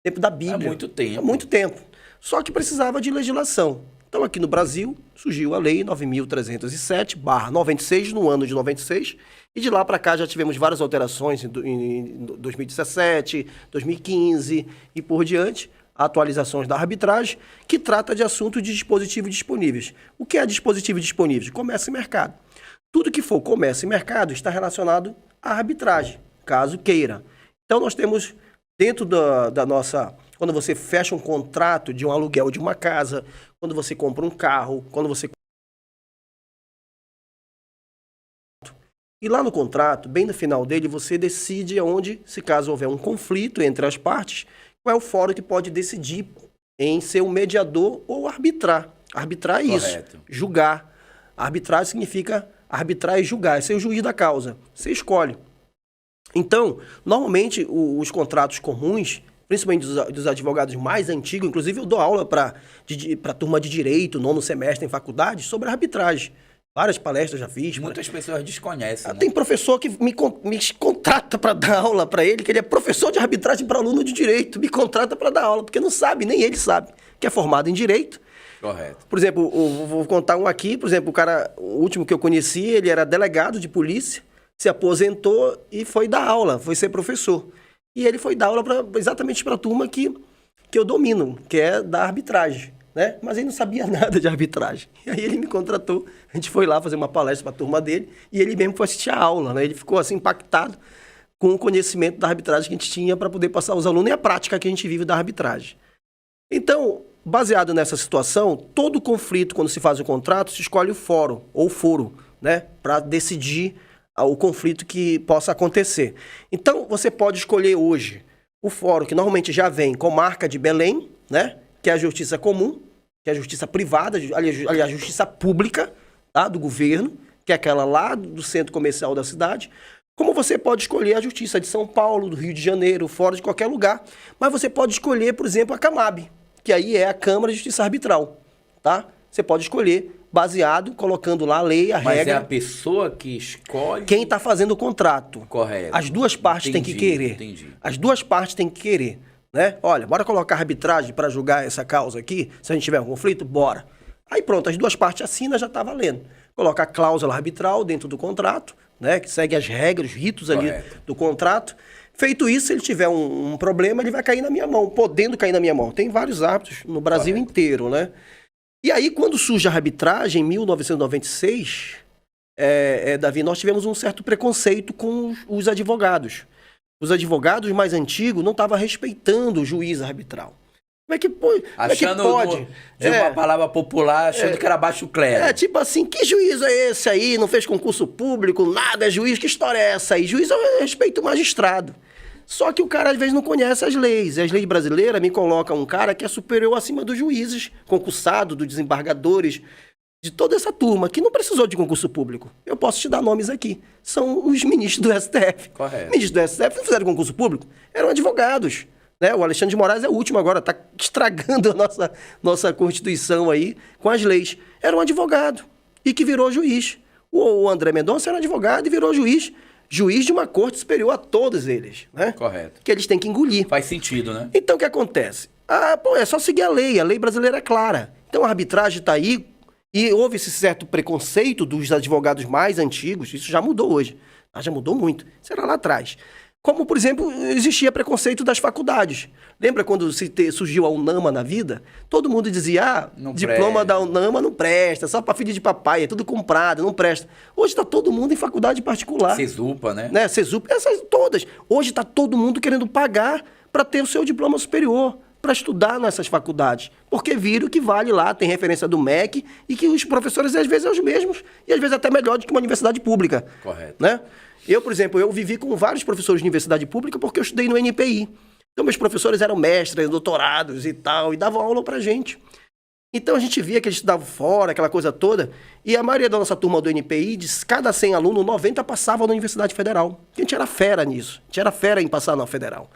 tempo da Bíblia. Há muito tempo. Há muito tempo. Só que precisava de legislação. Então, aqui no Brasil, surgiu a Lei 9.307/96, no ano de 96, e de lá para cá já tivemos várias alterações em 2017, 2015 e por diante, atualizações da arbitragem, que trata de assuntos de dispositivos disponíveis. O que é dispositivo disponível? Comércio e mercado. Tudo que for comércio e mercado está relacionado à arbitragem, caso queira. Então, nós temos dentro da nossa... Quando você fecha um contrato de um aluguel de uma casa, quando você compra um carro, quando você... E lá no contrato, bem no final dele, você decide onde, se caso houver um conflito entre as partes, qual é o fórum que pode decidir em ser o mediador ou arbitrar. Arbitrar é isso, julgar. Arbitrar significa arbitrar e julgar, é ser o juiz da causa. Você escolhe. Então, normalmente, os contratos comuns, principalmente dos advogados mais antigos, inclusive eu dou aula para turma de direito, 9º semestre em faculdade, sobre arbitragem. Várias palestras já fiz. Muitas pessoas desconhecem, né? Tem professor que me contrata para dar aula para ele, que ele é professor de arbitragem para aluno de direito, me contrata para dar aula, porque não sabe, nem ele sabe, que é formado em direito. Correto. Por exemplo, vou contar um aqui, por exemplo, o último que eu conheci, ele era delegado de polícia, se aposentou e foi dar aula, foi ser professor. E ele foi dar aula exatamente para a turma que eu domino, que é da arbitragem, né? Mas ele não sabia nada de arbitragem. E aí ele me contratou, a gente foi lá fazer uma palestra para a turma dele e ele mesmo foi assistir a aula, né? Ele ficou assim impactado com o conhecimento da arbitragem que a gente tinha para poder passar aos alunos e a prática que a gente vive da arbitragem. Então, baseado nessa situação, todo conflito, quando se faz um contrato, se escolhe o fórum ou foro, né? Para decidir o conflito que possa acontecer. Então, você pode escolher hoje o fórum que normalmente já vem com marca de Belém, né? Que é a justiça comum, que é a justiça privada, aliás, a justiça pública, tá? Do governo, que é aquela lá do centro comercial da cidade. Como você pode escolher a justiça de São Paulo, do Rio de Janeiro, fora de qualquer lugar. Mas você pode escolher, por exemplo, a CAMAB, que aí é a Câmara de Justiça Arbitral, tá? Você pode escolher baseado, colocando lá a lei, a regra. Mas é a pessoa que escolhe... Quem está fazendo o contrato. Correto. As duas partes têm que querer. Entendi. As duas partes têm que querer, né? Olha, bora colocar arbitragem para julgar essa causa aqui, se a gente tiver um conflito, bora. Aí pronto, as duas partes assinam, já está valendo. Coloca a cláusula arbitral dentro do contrato, né? Que segue as regras, os ritos ali do contrato. Feito isso, se ele tiver um problema, ele vai cair na minha mão, podendo cair na minha mão. Tem vários árbitros no Brasil inteiro, né? E aí, quando surge a arbitragem, em 1996, Davi, nós tivemos um certo preconceito com os advogados. Os advogados mais antigos não estavam respeitando o juiz arbitral. Como é que pode? De uma palavra popular, achando que era baixo clero. Tipo assim, que juiz é esse aí? Não fez concurso público, nada, é juiz, que história é essa aí? Juiz é respeito o magistrado. Só que o cara, às vezes, não conhece as leis. As leis brasileiras me colocam um cara que é superior acima dos juízes, concursado, dos desembargadores, de toda essa turma, que não precisou de concurso público. Eu posso te dar nomes aqui. São os ministros do STF. Correto. Ministros do STF não fizeram concurso público, eram advogados. Né? O Alexandre de Moraes é o último agora, está estragando a nossa Constituição aí com as leis. Era um advogado e que virou juiz. O André Mendonça era advogado e virou juiz de uma corte superior a todos eles. Né? Correto. Que eles têm que engolir. Faz sentido, né? Então, o que acontece? É só seguir a lei brasileira é clara. Então, a arbitragem está aí e houve esse certo preconceito dos advogados mais antigos, isso já mudou hoje, já mudou muito, isso era lá atrás. Como, por exemplo, existia preconceito das faculdades. Lembra quando surgiu a UNAMA na vida? Todo mundo dizia, diploma da UNAMA não presta, só para filho de papai, é tudo comprado, não presta. Hoje está todo mundo em faculdade particular. Cesupa, né? Cesupa, essas todas. Hoje está todo mundo querendo pagar para ter o seu diploma superior, para estudar nessas faculdades. Porque viram que vale lá, tem referência do MEC, e que os professores, às vezes, são os mesmos, e às vezes até melhor do que uma universidade pública. Correto. Né? Eu, por exemplo, eu vivi com vários professores de universidade pública porque eu estudei no NPI. Então, meus professores eram mestres, doutorados e tal, e davam aula pra gente. Então, a gente via que eles estudavam fora, aquela coisa toda, e a maioria da nossa turma do NPI, de cada 100 alunos, 90 passavam na Universidade Federal. A gente era fera nisso, a gente era fera em passar na Federal.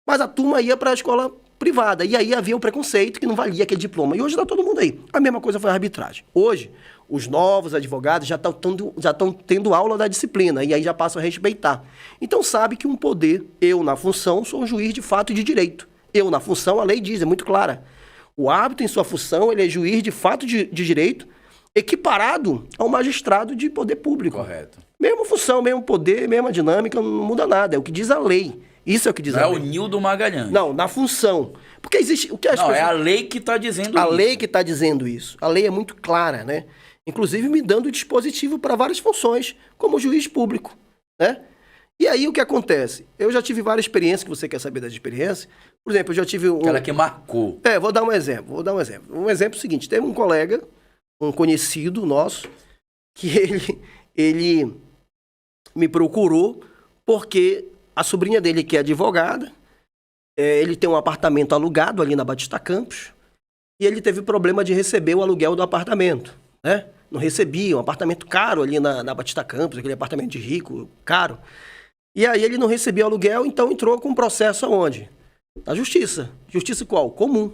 Mas a turma ia para a escola privada, e aí havia um preconceito que não valia aquele diploma. E hoje está todo mundo aí. A mesma coisa foi a arbitragem. Hoje, os novos advogados já estão tendo aula da disciplina, e aí já passam a respeitar. Então sabe que um poder, eu na função, sou um juiz de fato e de direito. Eu na função, a lei diz, é muito clara. O árbitro em sua função, ele é juiz de fato de direito, equiparado ao magistrado de poder público. Correto. Mesma função, mesmo poder, mesma dinâmica, não muda nada. É o que diz a lei. Isso é o que diz a lei. Não é o Nildo Magalhães. Não, na função. Porque existe... É a lei que está dizendo isso. A lei que está dizendo isso. A lei é muito clara, né? Inclusive me dando dispositivo para várias funções, como juiz público, né? E aí o que acontece? Eu já tive várias experiências, que você quer saber das experiências. Por exemplo, eu já tive Aquela que marcou. vou dar um exemplo. Um exemplo é o seguinte, teve um colega, um conhecido nosso, que ele me procurou porque a sobrinha dele, que é advogada, ele tem um apartamento alugado ali na Batista Campos, e ele teve problema de receber o aluguel do apartamento, né? Não recebia, um apartamento caro ali na Batista Campos, aquele apartamento de rico, caro. E aí ele não recebia o aluguel, então entrou com um processo aonde? Na justiça. Justiça qual? Comum.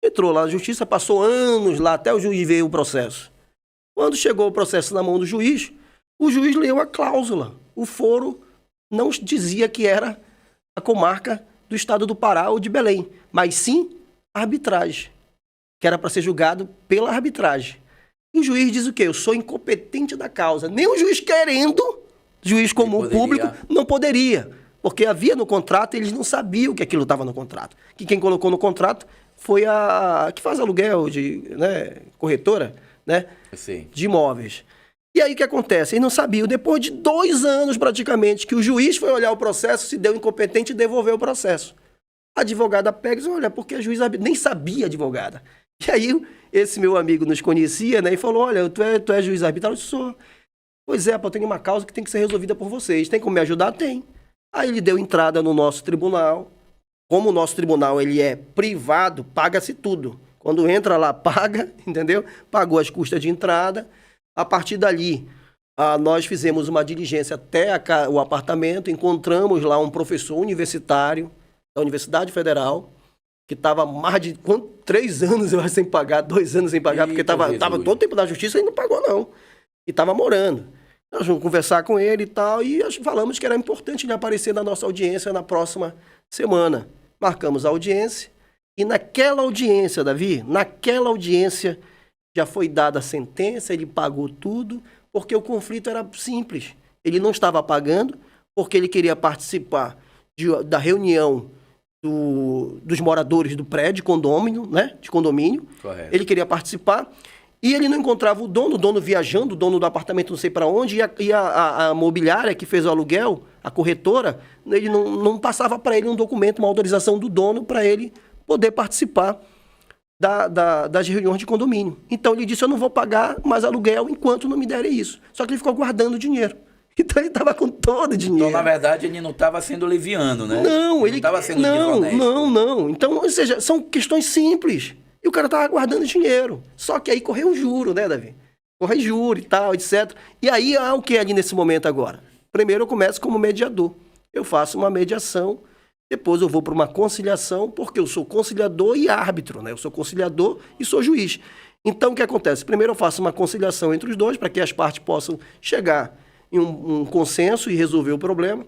Entrou lá na justiça, passou anos lá, até o juiz ver o processo. Quando chegou o processo na mão do juiz, o juiz leu a cláusula. O foro não dizia que era a comarca do estado do Pará ou de Belém, mas sim a arbitragem, que era para ser julgado pela arbitragem. E o juiz diz o quê? Eu sou incompetente da causa. Nem o juiz querendo, juiz comum público, não poderia. Porque havia no contrato, eles não sabiam que aquilo estava no contrato. Que quem colocou no contrato foi a que faz aluguel de, né, corretora, né, de imóveis. E aí o que acontece? Eles não sabiam. Depois de 2 anos praticamente que o juiz foi olhar o processo, se deu incompetente e devolveu o processo. A advogada pega e diz, olha, porque a juíza nem sabia advogada. E aí esse meu amigo nos conhecia, né, e falou, olha, tu é juiz arbitral? Eu sou. Pois é, eu tenho uma causa que tem que ser resolvida por vocês. Tem como me ajudar? Tem. Aí ele deu entrada no nosso tribunal. Como o nosso tribunal ele é privado, paga-se tudo. Quando entra lá, paga, entendeu? Pagou as custas de entrada. A partir dali, nós fizemos uma diligência até o apartamento, encontramos lá um professor universitário da Universidade Federal, que estava mais de 3 anos eu acho, sem pagar, 2 anos sem pagar, porque estava todo o tempo na justiça e não pagou não. E estava morando. Nós vamos conversar com ele e tal, e falamos que era importante ele aparecer na nossa audiência na próxima semana. Marcamos a audiência, e naquela audiência, Davi, naquela audiência já foi dada a sentença, ele pagou tudo, porque o conflito era simples. Ele não estava pagando, porque ele queria participar da reunião dos moradores do prédio, condomínio, né? De condomínio. Correto. Ele queria participar e ele não encontrava o dono viajando, o dono do apartamento não sei para onde, e a mobiliária que fez o aluguel, a corretora, ele não passava para ele um documento, uma autorização do dono para ele poder participar das reuniões de condomínio. Então ele disse, eu não vou pagar mais aluguel enquanto não me derem isso. Só que ele ficou guardando o dinheiro. Então ele estava com todo o dinheiro. Então, na verdade, ele não estava sendo leviano, né? Não, ele estava sendo desonesto. Não. Então, ou seja, são questões simples. E o cara estava guardando dinheiro. Só que aí correu um juro, né, Davi? Corre juro e tal, etc. E aí há o que ali nesse momento agora? Primeiro eu começo como mediador. Eu faço uma mediação, depois eu vou para uma conciliação, porque eu sou conciliador e árbitro, né? Eu sou conciliador e sou juiz. Então, o que acontece? Primeiro eu faço uma conciliação entre os dois, para que as partes possam chegar em um consenso e resolver o problema.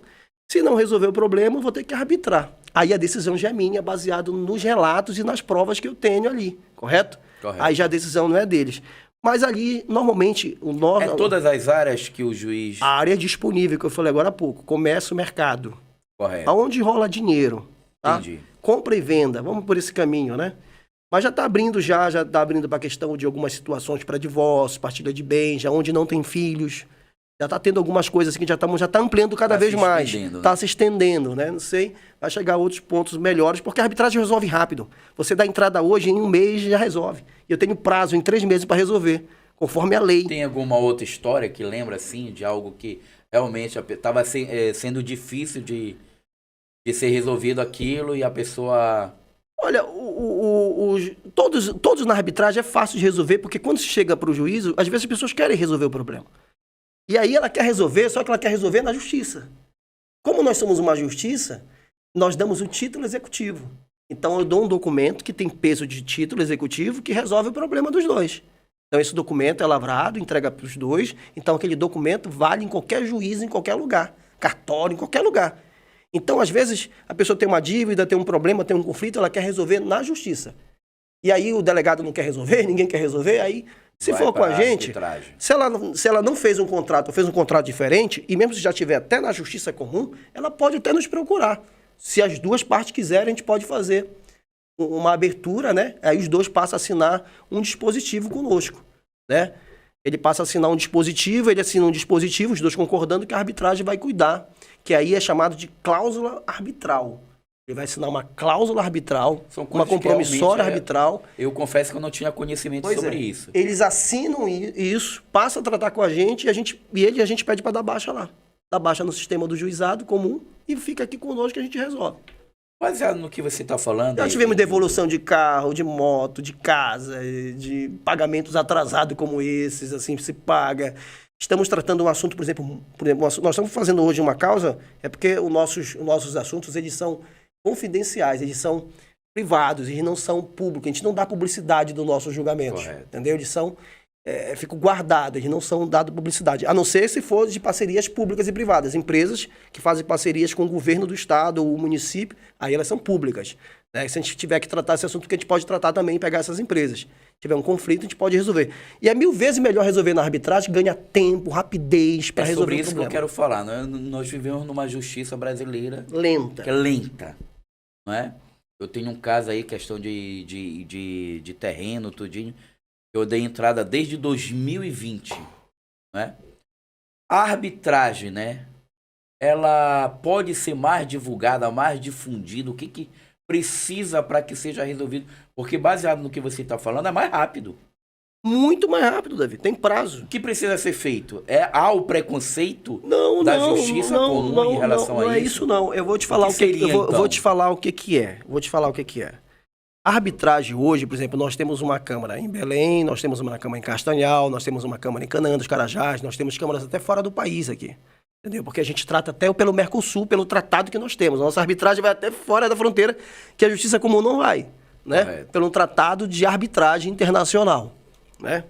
Se não resolver o problema, eu vou ter que arbitrar. Aí a decisão já é minha, baseado nos relatos e nas provas que eu tenho ali, correto? Correto. Aí já a decisão não é deles. Mas ali, normalmente... É todas as áreas que o juiz... A área disponível, que eu falei agora há pouco. Comércio, mercado. Correto. Aonde rola dinheiro. Tá? Entendi. Compra e venda. Vamos por esse caminho, né? Mas já está abrindo para a questão de algumas situações para divórcio, partilha de bens, já onde não tem filhos. Já está tendo algumas coisas assim que já está ampliando cada vez mais. Está se estendendo, né? Não sei, vai chegar a outros pontos melhores, porque a arbitragem resolve rápido. Você dá entrada hoje, em 1 mês já resolve. E eu tenho prazo em 3 meses para resolver, conforme a lei. Tem alguma outra história que lembra, assim, de algo que realmente estava sendo difícil de ser resolvido aquilo e a pessoa... Olha, todos na arbitragem é fácil de resolver, porque quando se chega para o juízo, às vezes as pessoas querem resolver o problema. E aí ela quer resolver, só que ela quer resolver na justiça. Como nós somos uma justiça, nós damos o título executivo. Então eu dou um documento que tem peso de título executivo que resolve o problema dos dois. Então esse documento é lavrado, entrega para os dois. Então aquele documento vale em qualquer juízo, em qualquer lugar. Cartório, em qualquer lugar. Então às vezes a pessoa tem uma dívida, tem um problema, tem um conflito, ela quer resolver na justiça. E aí o delegado não quer resolver, ninguém quer resolver, aí... Se for com a gente, se ela não fez um contrato, ou fez um contrato diferente, e mesmo se já estiver até na justiça comum, ela pode até nos procurar. Se as duas partes quiserem, a gente pode fazer uma abertura, né? Aí os dois passam a assinar um dispositivo conosco, né? Ele passa a assinar um dispositivo, ele assina um dispositivo, os dois concordando que a arbitragem vai cuidar, que aí é chamado de cláusula arbitral. Ele vai assinar uma cláusula arbitral, uma compromissória arbitral. Eu confesso que eu não tinha conhecimento sobre isso. Eles assinam isso, passam a tratar com a gente, e a gente pede para dar baixa lá. Dá baixa no sistema do juizado comum e fica aqui conosco que a gente resolve. Baseado no que você está falando... Já tivemos devolução de carro, de moto, de casa, de pagamentos atrasados como esses, assim, se paga. Estamos tratando um assunto, por exemplo, nós estamos fazendo hoje uma causa, é porque os nossos assuntos, eles são confidenciais, eles são privados, eles não são públicos, a gente não dá publicidade do nosso julgamento, entendeu? Eles são ficam guardadas, não são dadas publicidade. A não ser se for de parcerias públicas e privadas. Empresas que fazem parcerias com o governo do estado ou o município, aí elas são públicas. Né? Se a gente tiver que tratar esse assunto, que a gente pode tratar também e pegar essas empresas. Se tiver um conflito, a gente pode resolver. E é 1000 vezes melhor resolver na arbitragem, ganha tempo, rapidez para resolver o problema. É sobre isso que eu quero falar. Nós vivemos numa justiça brasileira... lenta. Que é lenta, não é? Eu tenho um caso aí, questão de terreno, tudinho. Eu dei entrada desde 2020, né? A arbitragem, né? Ela pode ser mais divulgada, mais difundida. O que precisa para que seja resolvido? Porque baseado no que você está falando, é mais rápido. Muito mais rápido, Davi. Tem prazo. O que precisa ser feito? Há o preconceito da justiça comum em relação a isso? Não é isso, não. Eu vou te falar vou te falar o que é. Vou te falar o que é. A arbitragem hoje, por exemplo, nós temos uma Câmara em Belém, nós temos uma Câmara em Castanhal, nós temos uma Câmara em Canaã dos Carajás, nós temos câmaras até fora do país aqui. Entendeu? Porque a gente trata até pelo Mercosul, pelo tratado que nós temos. A nossa arbitragem vai até fora da fronteira, que a justiça comum não vai. Né? Pelo tratado de arbitragem internacional. Né?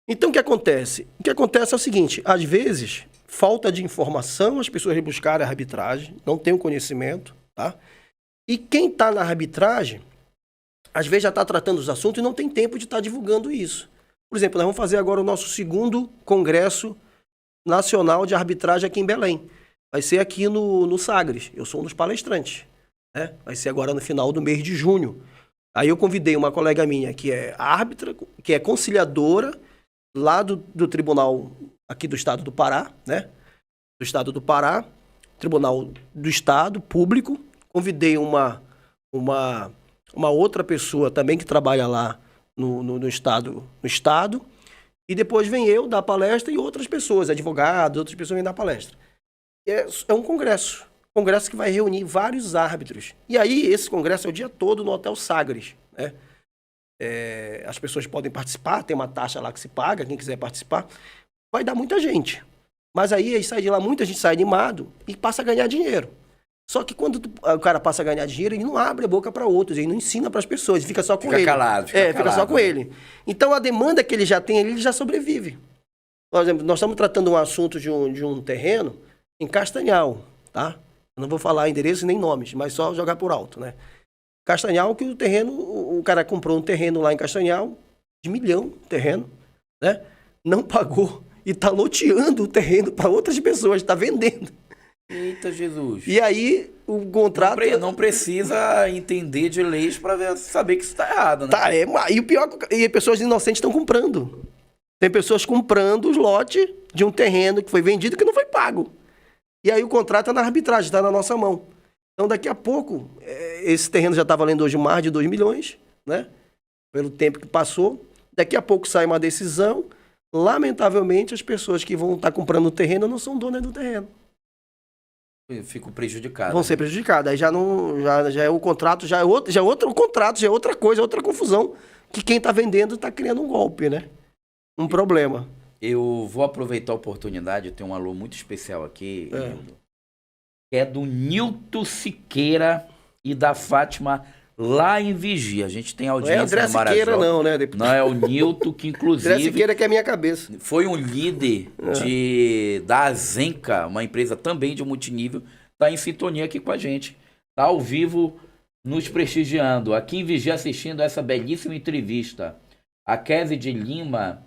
Então, o que acontece? O que acontece é o seguinte, às vezes, falta de informação, as pessoas buscarem a arbitragem, não têm o conhecimento, tá? E quem está na arbitragem, às vezes já está tratando os assuntos e não tem tempo de estar divulgando isso. Por exemplo, nós vamos fazer agora o nosso 2º Congresso Nacional de Arbitragem aqui em Belém. Vai ser aqui no Sagres. Eu sou um dos palestrantes. Né? Vai ser agora no final do mês de junho. Aí eu convidei uma colega minha que é árbitra, que é conciliadora lá do tribunal aqui do estado do Pará, né? Do estado do Pará, tribunal do estado, público. Convidei uma outra pessoa também que trabalha lá no estado. E depois vem eu dar palestra e outras pessoas, advogados, outras pessoas vêm dar palestra. É um congresso. Congresso que vai reunir vários árbitros. E aí, esse congresso é o dia todo no Hotel Sagres. Né? As pessoas podem participar, tem uma taxa lá que se paga, quem quiser participar. Vai dar muita gente. Mas aí sai de lá, muita gente sai animado e passa a ganhar dinheiro. Só que quando o cara passa a ganhar dinheiro, ele não abre a boca para outros, ele não ensina para as pessoas, fica só com ele. Fica só com ele. Então, a demanda que ele já tem ali, ele já sobrevive. Por exemplo, nós estamos tratando um assunto de um terreno em Castanhal, tá? Eu não vou falar endereço nem nomes, mas só jogar por alto, né? Castanhal, que o cara comprou um terreno lá em Castanhal, de 1 milhão, terreno, né? Não pagou e está loteando o terreno para outras pessoas, está vendendo. Eita, Jesus. E aí, o contrato... Não precisa entender de leis para saber que isso está errado, né? Tá, e o pior é que pessoas inocentes estão comprando. Tem pessoas comprando os lotes de um terreno que foi vendido que não foi pago. E aí o contrato está na arbitragem, está na nossa mão. Então, daqui a pouco, esse terreno já está valendo hoje mais de 2 milhões, né? Pelo tempo que passou. Daqui a pouco sai uma decisão. Lamentavelmente, as pessoas que vão estar comprando o terreno não são donas do terreno. Fico prejudicado. Vão ser prejudicados. Aí já é o contrato, o contrato já é outra coisa, outra confusão, que quem está vendendo está criando um golpe, né? Um problema. Eu vou aproveitar a oportunidade, eu tenho um alô muito especial aqui, Nildo, que é do Nilton Siqueira e da Fátima lá em Vigia. A gente tem audiência no Marajó. Não é André Siqueira não, né? Não, é o Nilton, que inclusive... André Siqueira que é a minha cabeça. Foi um líder da Azenca, uma empresa também de multinível, está em sintonia aqui com a gente. Está ao vivo nos prestigiando. Aqui em Vigia assistindo essa belíssima entrevista. A Kézia de Lima...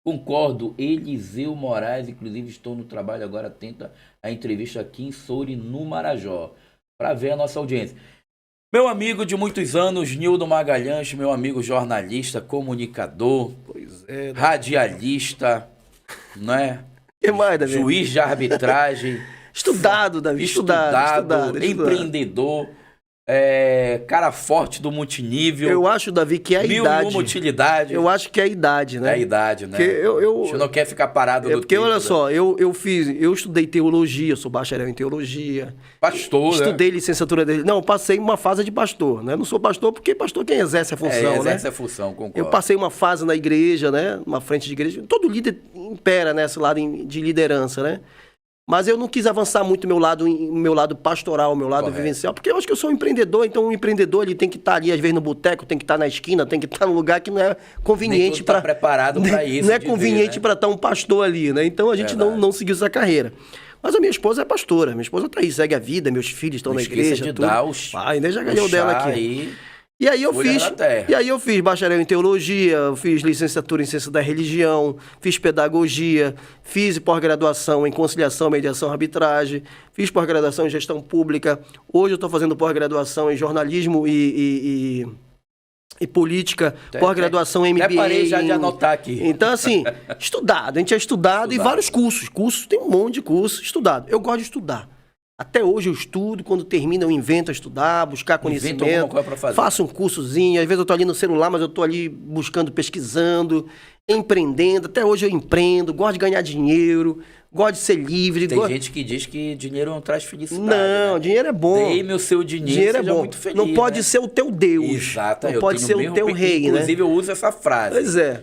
Concordo, Eliseu Moraes, inclusive estou no trabalho agora, atenta a entrevista aqui em Soure, no Marajó, para ver a nossa audiência. Meu amigo de muitos anos, Nildo Magalhães, meu amigo jornalista, comunicador, radialista, né? Que mais, Davi? Juiz de arbitragem. Estudado, Davi. Estudado. Empreendedor. Cara forte do multinível. Eu acho, Davi, que é a idade. Uma utilidade. Eu acho que é a idade, né? É a idade, né? Você não quer ficar parado no porque, tempo, olha só, eu estudei teologia, eu sou bacharel em teologia. Pastor, Estudei licenciatura dele. Não, eu passei uma fase de pastor, né? Não sou pastor porque pastor quem exerce a função, né? Exerce a função, concordo. Eu passei uma fase na igreja, né? Uma frente de igreja. Todo líder impera nesse lado de liderança, né? Mas eu não quis avançar muito o meu lado pastoral, o meu lado vivencial, porque eu acho que eu sou um empreendedor, então o empreendedor ele tem que estar ali, às vezes, no boteco, tem que estar na esquina, tem que estar num lugar que não é conveniente para... preparado para isso. Não é conveniente para estar um pastor ali, né? Então a gente não seguiu essa carreira. Mas a minha esposa é pastora, minha esposa tá aí, segue a vida, meus filhos estão na igreja. De tudo. Dar a Inês já ganhou dela aqui. Aí... E aí eu fiz bacharel em teologia, eu fiz licenciatura em ciência da religião, fiz pedagogia, fiz pós-graduação em conciliação, mediação, arbitragem, fiz pós-graduação em gestão pública. Hoje eu estou fazendo pós-graduação em jornalismo e política, pós-graduação em MBA. Até parei já de anotar aqui. Então, assim, a gente é estudado e vários cursos. Cursos, tem um monte de cursos, estudado. Eu gosto de estudar. Até hoje eu estudo, quando termina eu invento a estudar, buscar conhecimento. Invento alguma coisa pra fazer. Faço um cursozinho, às vezes eu tô ali no celular, mas eu tô ali buscando, pesquisando, empreendendo. Até hoje eu empreendo, gosto de ganhar dinheiro, gosto de ser livre. Tem gente que diz que dinheiro não traz felicidade. Não, né? Dinheiro é bom. Dê-me o seu dinheiro, seja muito feliz. Não pode ser o teu Deus. Exato. Não pode ser o teu rei, né? Inclusive eu uso essa frase. Pois é.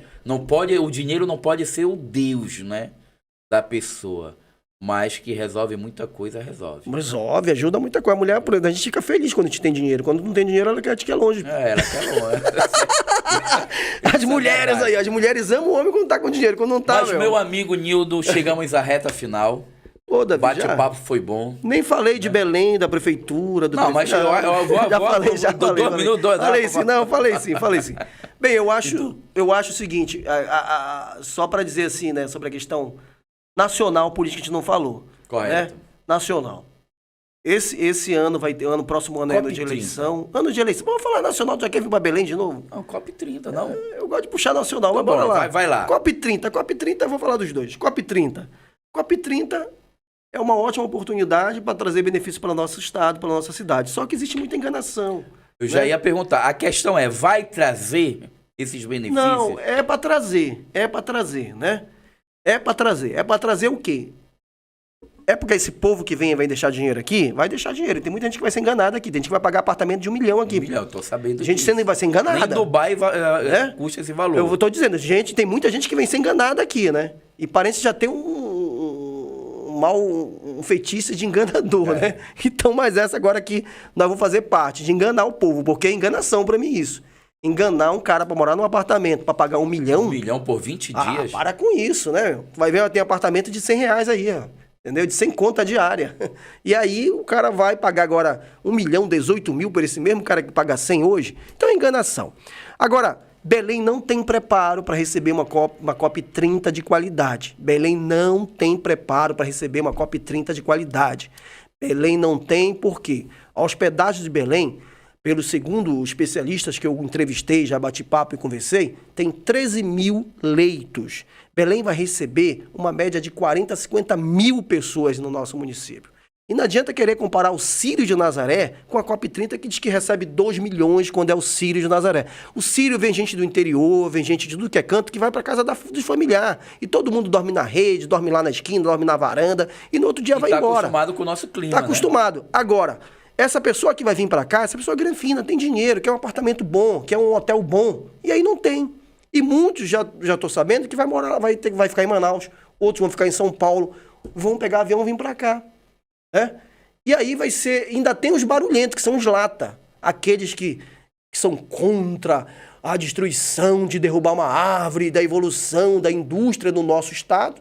O dinheiro não pode ser o Deus, né? Da pessoa. Mas que resolve muita coisa, resolve. Resolve, ajuda muita coisa. A mulher, a gente fica feliz quando a gente tem dinheiro. Quando não tem dinheiro, ela quer te quer longe. Ela quer longe. As mulheres amam o homem quando tá com dinheiro, quando não tá, Mas, meu amigo Nildo, chegamos à reta final. Pô, Davi, bate-papo foi bom. Nem falei de Belém, da prefeitura, do Mas eu falei sim. Bem, eu acho o seguinte, só para dizer assim, né, sobre a questão nacional, política a gente não falou. Correto. Né? Nacional. Esse ano vai ter, próximo ano é ano de eleição. Ano de eleição. Vamos falar nacional, já quer vir pra Belém de novo? Não, COP30, não. Eu gosto de puxar nacional, mas bora lá. Vai lá. COP30, eu vou falar dos dois. COP30 é uma ótima oportunidade para trazer benefícios para o nosso estado, para a nossa cidade. Só que existe muita enganação. Eu já ia perguntar. A questão é, vai trazer esses benefícios? Não, é para trazer, né? É para trazer o quê? É porque esse povo que vem vai deixar dinheiro aqui? Vai deixar dinheiro. Tem muita gente que vai ser enganada aqui. Tem gente que vai pagar apartamento de 1 milhão aqui. 1 milhão, eu tô sabendo disso. Gente vai ser enganada. Nem Dubai custa esse valor. Eu tô dizendo, tem muita gente que vem ser enganada aqui, né? E parece já ter um feitiço de enganador, né? Então, mas essa agora aqui, nós vamos fazer parte de enganar o povo, porque é enganação pra mim isso. Enganar um cara pra morar num apartamento, pra pagar 1 milhão... 1 milhão por 20 dias? Para com isso, né? Vai ver, tem apartamento de 100 reais aí, ó. Entendeu? De 100 conta diária. E aí o cara vai pagar agora 1 milhão, 18 mil por esse mesmo cara que paga 100 hoje. Então é enganação. Agora, Belém não tem preparo para receber uma COP30 de qualidade. Belém não tem preparo para receber uma COP30 de qualidade. Belém não tem, por quê? A hospedagem de Belém, pelo segundo especialistas que eu entrevistei, já bati papo e conversei, tem 13 mil leitos. Belém vai receber uma média de 40 a 50 mil pessoas no nosso município. E não adianta querer comparar o Círio de Nazaré com a COP30, que diz que recebe 2 milhões quando é o Círio de Nazaré. O Círio vem gente do interior, vem gente de tudo que é canto, que vai para casa dos familiares. E todo mundo dorme na rede, dorme lá na esquina, dorme na varanda, e no outro dia vai embora. Está acostumado com o nosso clima, Está acostumado. Agora, essa pessoa que vai vir para cá, essa pessoa é granfina, tem dinheiro, quer um apartamento bom, quer um hotel bom. E aí não tem. E muitos, já estou sabendo, que vai morar lá, vai ficar em Manaus, outros vão ficar em São Paulo, vão pegar avião e vir para cá. Né? E aí vai ser... Ainda tem os barulhentos, que são os lata. Aqueles que são contra a destruição de derrubar uma árvore, da evolução da indústria no nosso estado,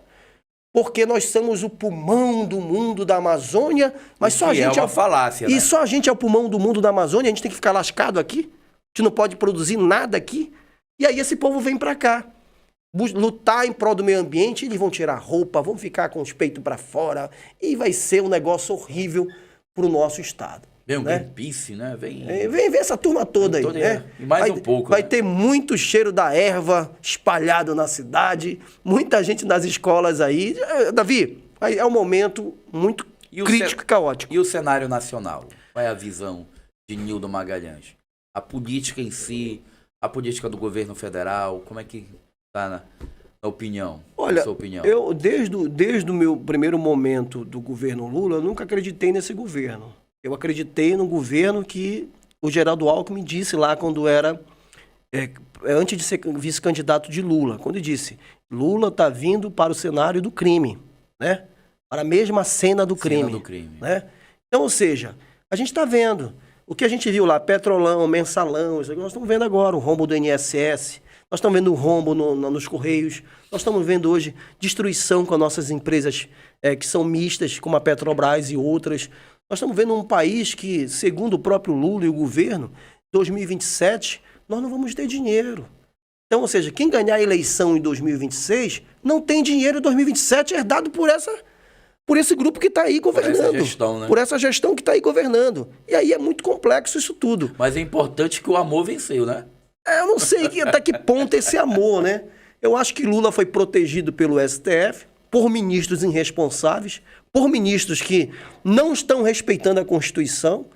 porque nós somos o pulmão do mundo da Amazônia, mas só a gente é uma falácia, né? E só a gente é o pulmão do mundo da Amazônia, a gente tem que ficar lascado aqui, a gente não pode produzir nada aqui. E aí esse povo vem para cá, lutar em prol do meio ambiente, eles vão tirar roupa, vão ficar com os peitos para fora, e vai ser um negócio horrível pro nosso estado. Vem um né? Greenpeace, né? Vem essa turma toda aí, né? E mais um pouco. Vai ter muito cheiro da erva espalhado na cidade, muita gente nas escolas aí. Davi, é um momento muito crítico e caótico. E o cenário nacional? Qual é a visão de Nildo Magalhães? A política em si, a política do governo federal, como é que está na opinião? Olha, sua opinião? Eu desde o meu primeiro momento do governo Lula, eu nunca acreditei nesse governo. Eu acreditei no governo que o Geraldo Alckmin disse lá quando era, antes de ser vice-candidato de Lula, quando ele disse, Lula está vindo para o cenário do crime, né? para a mesma cena do Cena crime. do crime. Né? Então, ou seja, a gente está vendo. O que a gente viu lá, Petrolão, Mensalão, isso aqui, nós estamos vendo agora o rombo do INSS, nós estamos vendo o rombo nos Correios, nós estamos vendo hoje destruição com as nossas empresas que são mistas, como a Petrobras e outras. Nós estamos vendo um país que, segundo o próprio Lula e o governo, 2027, nós não vamos ter dinheiro. Então, ou seja, quem ganhar a eleição em 2026 não tem dinheiro em 2027 herdado por esse grupo que está aí governando. Por essa gestão, né? Por essa gestão que está aí governando. E aí é muito complexo isso tudo. Mas é importante que o amor venceu, né? Eu não sei até que ponto esse amor, né? Eu acho que Lula foi protegido pelo STF, por ministros irresponsáveis, por ministros que não estão respeitando a Constituição.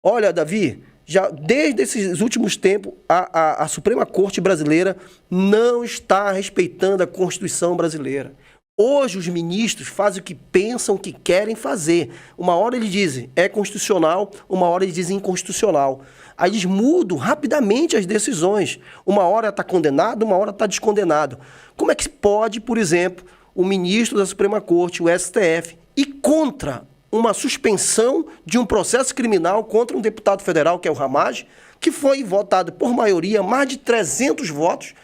Olha, Davi, já desde esses últimos tempos, a Suprema Corte brasileira não está respeitando a Constituição brasileira. Hoje os ministros fazem o que pensam que querem fazer. Uma hora eles dizem é constitucional, uma hora eles dizem inconstitucional. Aí eles mudam rapidamente as decisões. Uma hora está condenado, uma hora está descondenado. Como é que pode, por exemplo, o ministro da Suprema Corte, o STF, ir contra uma suspensão de um processo criminal contra um deputado federal, que é o Ramage, que foi votado por maioria, mais de 300 votos,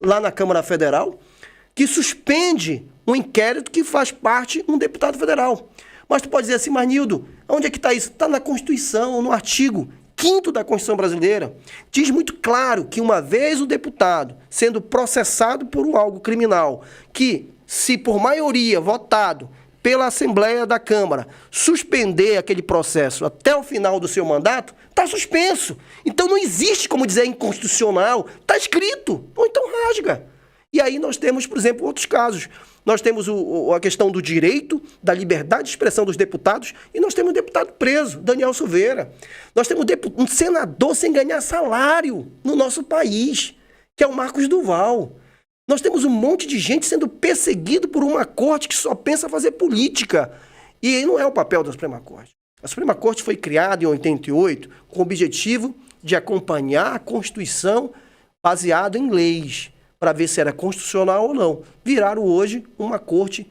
lá na Câmara Federal, que suspende um inquérito que faz parte de um deputado federal. Mas tu pode dizer assim, mas Nildo, onde é que está isso? Está na Constituição, no artigo 5º da Constituição brasileira. Diz muito claro que uma vez o deputado sendo processado por algo criminal, que se por maioria votado pela Assembleia da Câmara suspender aquele processo até o final do seu mandato, está suspenso. Então não existe como dizer inconstitucional, está escrito, ou então rasga. E aí nós temos, por exemplo, outros casos. Nós temos a questão do direito, da liberdade de expressão dos deputados, e nós temos um deputado preso, Daniel Silveira. Nós temos um senador sem ganhar salário no nosso país, que é o Marcos Duval. Nós temos um monte de gente sendo perseguido por uma corte que só pensa fazer política. E aí não é o papel da Suprema Corte. A Suprema Corte foi criada em 88 com o objetivo de acompanhar a Constituição baseado em leis, para ver se era constitucional ou não. Viraram hoje uma corte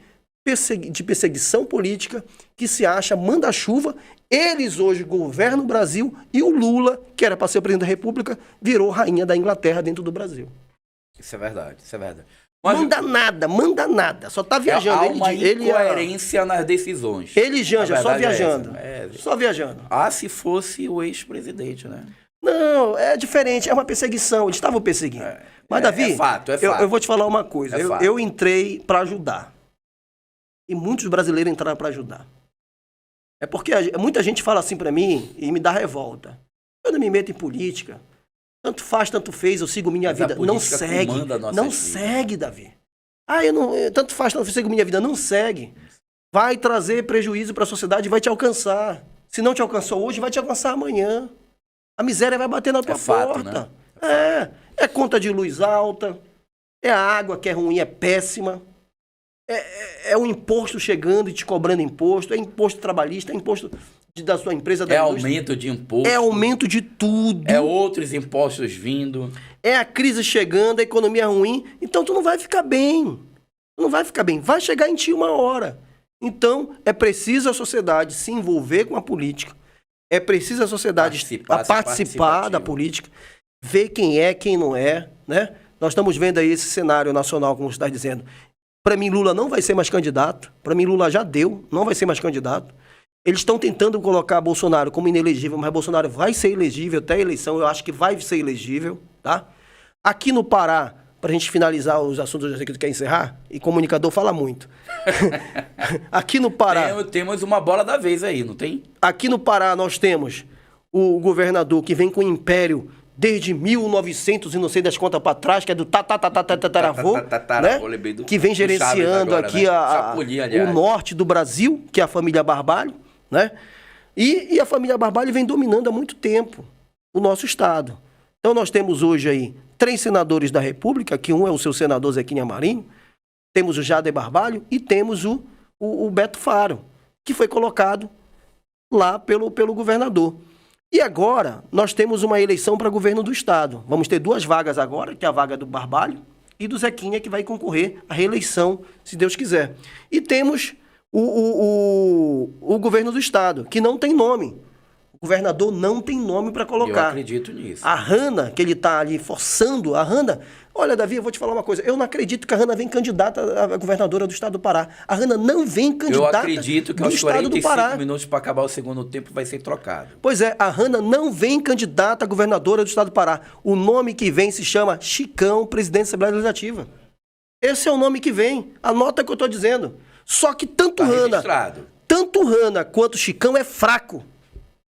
de perseguição política que se acha manda-chuva. Eles hoje governam o Brasil e o Lula, que era para ser o presidente da República, virou rainha da Inglaterra dentro do Brasil. Isso é verdade, isso é verdade. Mas manda nada. Só tá viajando. Há uma incoerência nas decisões. Ele janja, só viajando. Só viajando. Ah, se fosse o ex-presidente, né? Não, é diferente, é uma perseguição. Eles estavam perseguindo. Mas, Davi, é fato. Eu vou te falar uma coisa. Eu entrei para ajudar. E muitos brasileiros entraram para ajudar. É porque muita gente fala assim para mim e me dá revolta. Eu não me meto em política. Tanto faz, tanto fez, eu sigo minha vida. Não segue. Não segue, Davi. Tanto faz, tanto fez, eu sigo minha vida. Não segue. Vai trazer prejuízo para a sociedade e vai te alcançar. Se não te alcançou hoje, vai te alcançar amanhã. A miséria vai bater na tua porta. Né? É conta de luz alta, é a água que é ruim, é péssima, é o imposto chegando e te cobrando imposto, é imposto trabalhista, é imposto da sua empresa. É aumento de imposto. É aumento de tudo. É outros impostos vindo. É a crise chegando, a economia ruim, então tu não vai ficar bem. Tu não vai ficar bem, vai chegar em ti uma hora. Então é preciso a sociedade se envolver com a política. É preciso a sociedade participar da política, ver quem é, quem não é, né? Nós estamos vendo aí esse cenário nacional, como você está dizendo. Para mim, Lula não vai ser mais candidato. Para mim, Lula já deu, não vai ser mais candidato. Eles estão tentando colocar Bolsonaro como inelegível, mas Bolsonaro vai ser elegível até a eleição. Eu acho que vai ser elegível, tá? Aqui no Pará, para a gente finalizar os assuntos que tu quer encerrar, e comunicador fala muito. Aqui no Pará... Temos uma bola da vez aí, não tem? Aqui no Pará nós temos o governador que vem com o império desde 1900 e não sei das contas para trás, que é do tataravô, né? Que vem gerenciando agora, aqui, né? O norte do Brasil, que é a família Barbalho, né? E a família Barbalho vem dominando há muito tempo o nosso estado. Então nós temos hoje aí 3 senadores da República, que um é o seu senador Zequinha Marinho, temos o Jader Barbalho e temos o Beto Faro, que foi colocado lá pelo governador. E agora nós temos uma eleição para governo do estado. Vamos ter 2 vagas agora, que é a vaga do Barbalho e do Zequinha, que vai concorrer à reeleição, se Deus quiser. E temos o governo do estado, que não tem nome. O governador não tem nome para colocar. Eu acredito nisso. A Hanna, que ele está ali forçando, a Hanna... Olha, Davi, eu vou te falar uma coisa. Eu não acredito que a Hanna vem candidata a governadora do estado do Pará. A Hanna não vem candidata Eu acredito que do aos estado do Pará. 45 minutos para acabar o segundo tempo vai ser trocado. Pois é, a Hanna não vem candidata a governadora do estado do Pará. O nome que vem se chama Chicão, presidente da Assembleia Legislativa. Esse é o nome que vem. Anota o que eu estou dizendo. Só que tanto Hanna quanto Chicão é fraco.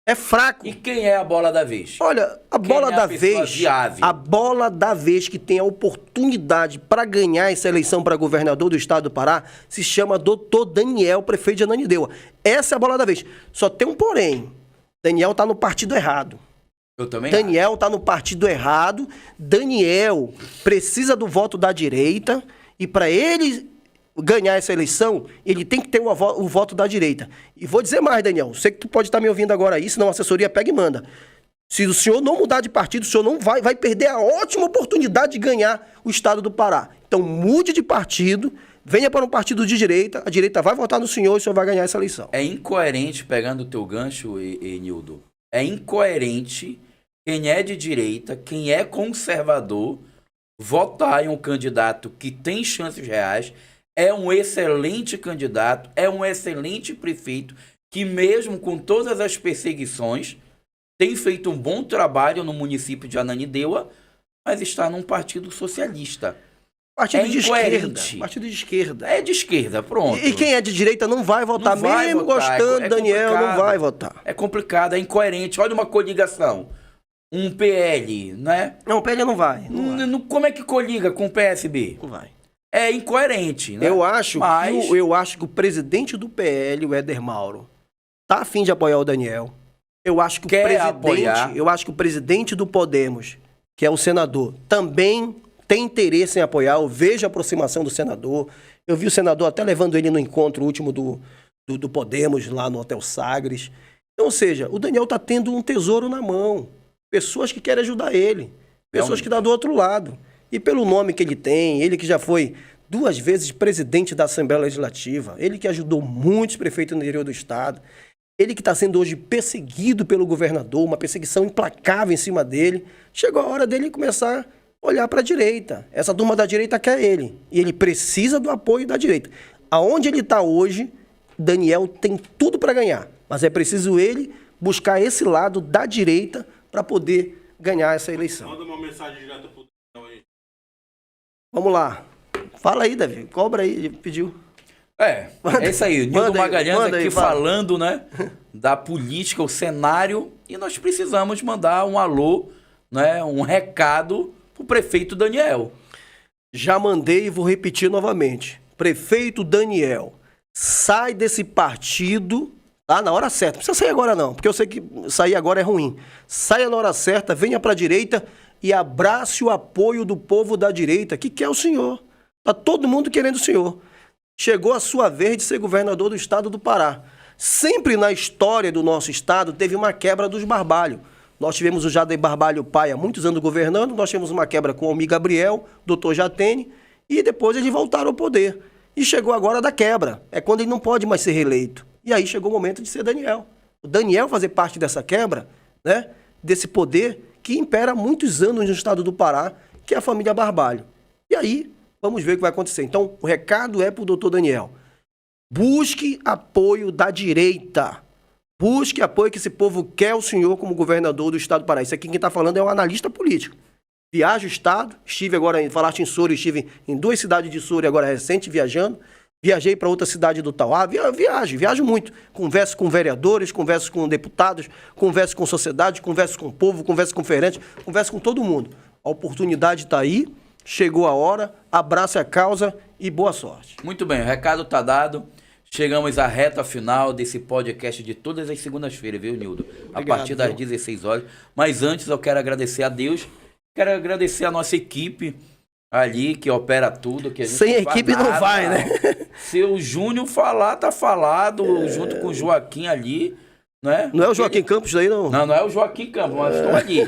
É fraco. E quem é a bola da vez? Olha, a bola da vez, a bola da vez que tem a oportunidade para ganhar essa eleição para governador do estado do Pará se chama Dr. Daniel, prefeito de Ananindeua. Essa é a bola da vez. Só tem um porém. Daniel tá no partido errado. Eu também Daniel tá no partido errado. Daniel precisa do voto da direita e para ele ganhar essa eleição, ele tem que ter o voto da direita. E vou dizer mais, Daniel, sei que tu pode estar me ouvindo agora aí, senão a assessoria pega e manda. Se o senhor não mudar de partido, o senhor não vai perder a ótima oportunidade de ganhar o estado do Pará. Então mude de partido, venha para um partido de direita, a direita vai votar no senhor e o senhor vai ganhar essa eleição. É incoerente, pegando o teu gancho, Nildo, é incoerente quem é de direita, quem é conservador, votar em um candidato que tem chances reais. É um excelente candidato, é um excelente prefeito, que mesmo com todas as perseguições, tem feito um bom trabalho no município de Ananindeua, mas está num partido socialista. Partido de incoerente. esquerda. Partido de esquerda. É de esquerda, pronto. E quem é de direita não vai votar, Não vai mesmo votar, gostando, é Daniel, não complicado. vai votar. É complicado, é incoerente. Olha uma coligação. Um PL, né? Não, o PL não vai. Como é que coliga com o PSB? Não vai. É incoerente, né? Eu acho que o presidente do PL, o Éder Mauro, tá a fim de apoiar o Daniel. Eu acho que o presidente do Podemos, que é o senador, também tem interesse em apoiar. Eu vejo a aproximação do senador. Eu vi o senador até levando ele no encontro último do Podemos, lá no Hotel Sagres. Então, ou seja, o Daniel tá tendo um tesouro na mão. Pessoas que querem ajudar ele. Pessoas que estão do outro lado. E pelo nome que ele tem, ele que já foi 2 vezes presidente da Assembleia Legislativa, ele que ajudou muitos prefeitos no interior do estado, ele que está sendo hoje perseguido pelo governador, uma perseguição implacável em cima dele, chegou a hora dele começar a olhar para a direita. Essa turma da direita quer ele, e ele precisa do apoio da direita. Aonde ele está hoje, Daniel tem tudo para ganhar, mas é preciso ele buscar esse lado da direita para poder ganhar essa eleição. Manda uma mensagem direta pro Daniel aí. Vamos lá. Fala aí, Davi. Cobra aí, ele pediu. É isso aí. Nildo Magalhães aqui fala. falando, né, da política, o cenário, e nós precisamos mandar um alô, né, um recado pro prefeito Daniel. Já mandei e vou repetir novamente. Prefeito Daniel, sai desse partido, tá? Na hora certa. Não precisa sair agora não, porque eu sei que sair agora é ruim. Saia na hora certa, venha pra direita e abrace o apoio do povo da direita, que quer o senhor. Tá todo mundo querendo o senhor. Chegou a sua vez de ser governador do estado do Pará. Sempre na história do nosso estado teve uma quebra dos Barbalho. Nós tivemos o Jader Barbalho pai há muitos anos governando, nós tivemos uma quebra com o Almir Gabriel, doutor Jatene, e depois eles voltaram ao poder. E chegou agora da quebra. É quando ele não pode mais ser reeleito. E aí chegou o momento de ser Daniel. O Daniel fazer parte dessa quebra, né, desse poder que impera há muitos anos no estado do Pará, que é a família Barbalho. E aí, vamos ver o que vai acontecer. Então, o recado é para o doutor Daniel. Busque apoio da direita. Busque apoio que esse povo quer o senhor como governador do estado do Pará. Isso aqui quem está falando é um analista político. Viajo o estado, estive agora, falaste em Soura, estive em 2 cidades de Soura agora recente viajando. Viajei para outra cidade do Tauá, viajo muito. Converso com vereadores, converso com deputados, converso com sociedade, converso com o povo, converso com feirantes, converso com todo mundo. A oportunidade está aí, chegou a hora, abrace a causa e boa sorte. Muito bem, o recado está dado. Chegamos à reta final desse podcast de todas as segundas-feiras, viu, Nildo? A partir das 16 horas. Mas antes eu quero agradecer a Deus, quero agradecer a nossa equipe ali, que opera tudo. Que a gente sem equipe não vai, né? Se o Júnior falar, tá falado, junto com o Joaquim ali, né? Não é o Joaquim Campos daí, não? Não é o Joaquim Campos, mas estão ali.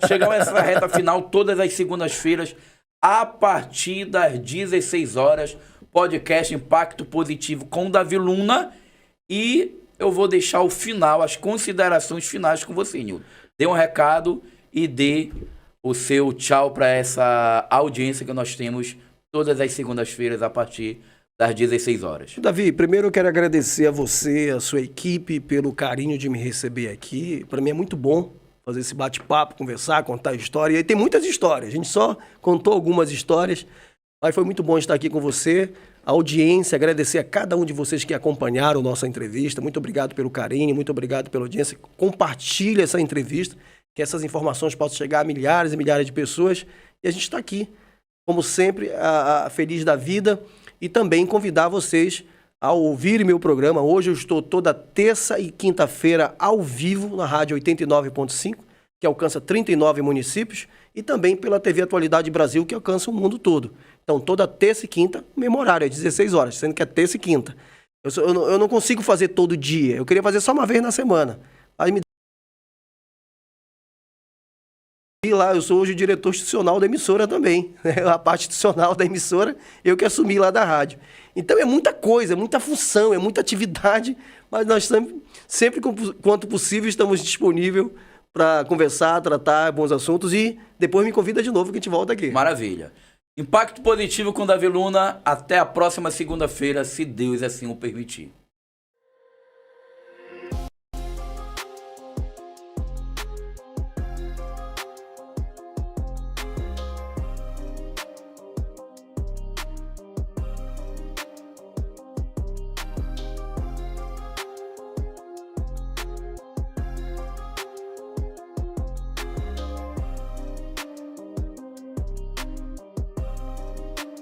Chegamos a essa reta final todas as segundas-feiras, a partir das 16 horas. podcast Impacto Positivo com o Davi Luna. E eu vou deixar o final, as considerações finais com você, Nildo. Dê um recado e dê o seu tchau para essa audiência que nós temos todas as segundas-feiras a partir das 16 horas. Davi, primeiro eu quero agradecer a você, a sua equipe, pelo carinho de me receber aqui. Para mim é muito bom fazer esse bate-papo, conversar, contar história. E tem muitas histórias, a gente só contou algumas histórias, mas foi muito bom estar aqui com você, a audiência, agradecer a cada um de vocês que acompanharam nossa entrevista. Muito obrigado pelo carinho, muito obrigado pela audiência. Compartilhe essa entrevista, que essas informações possam chegar a milhares e milhares de pessoas. E a gente está aqui, como sempre, feliz da vida. E também convidar vocês a ouvirem meu programa. Hoje eu estou toda terça e quinta-feira ao vivo na Rádio 89.5, que alcança 39 municípios, e também pela TV Atualidade Brasil, que alcança o mundo todo. Então, toda terça e quinta, mesmo horário, é 16 horas, sendo que é terça e quinta. Eu não consigo fazer todo dia, eu queria fazer só uma vez na semana. Aí me e lá, eu sou hoje o diretor institucional da emissora também, né? A parte institucional da emissora, eu que assumi lá da rádio. Então é muita coisa, é muita função, é muita atividade, mas nós sempre quanto possível, estamos disponíveis para conversar, tratar bons assuntos e depois me convida de novo que a gente volta aqui. Maravilha. Impacto Positivo com Davi Luna. Até a próxima segunda-feira, se Deus assim o permitir.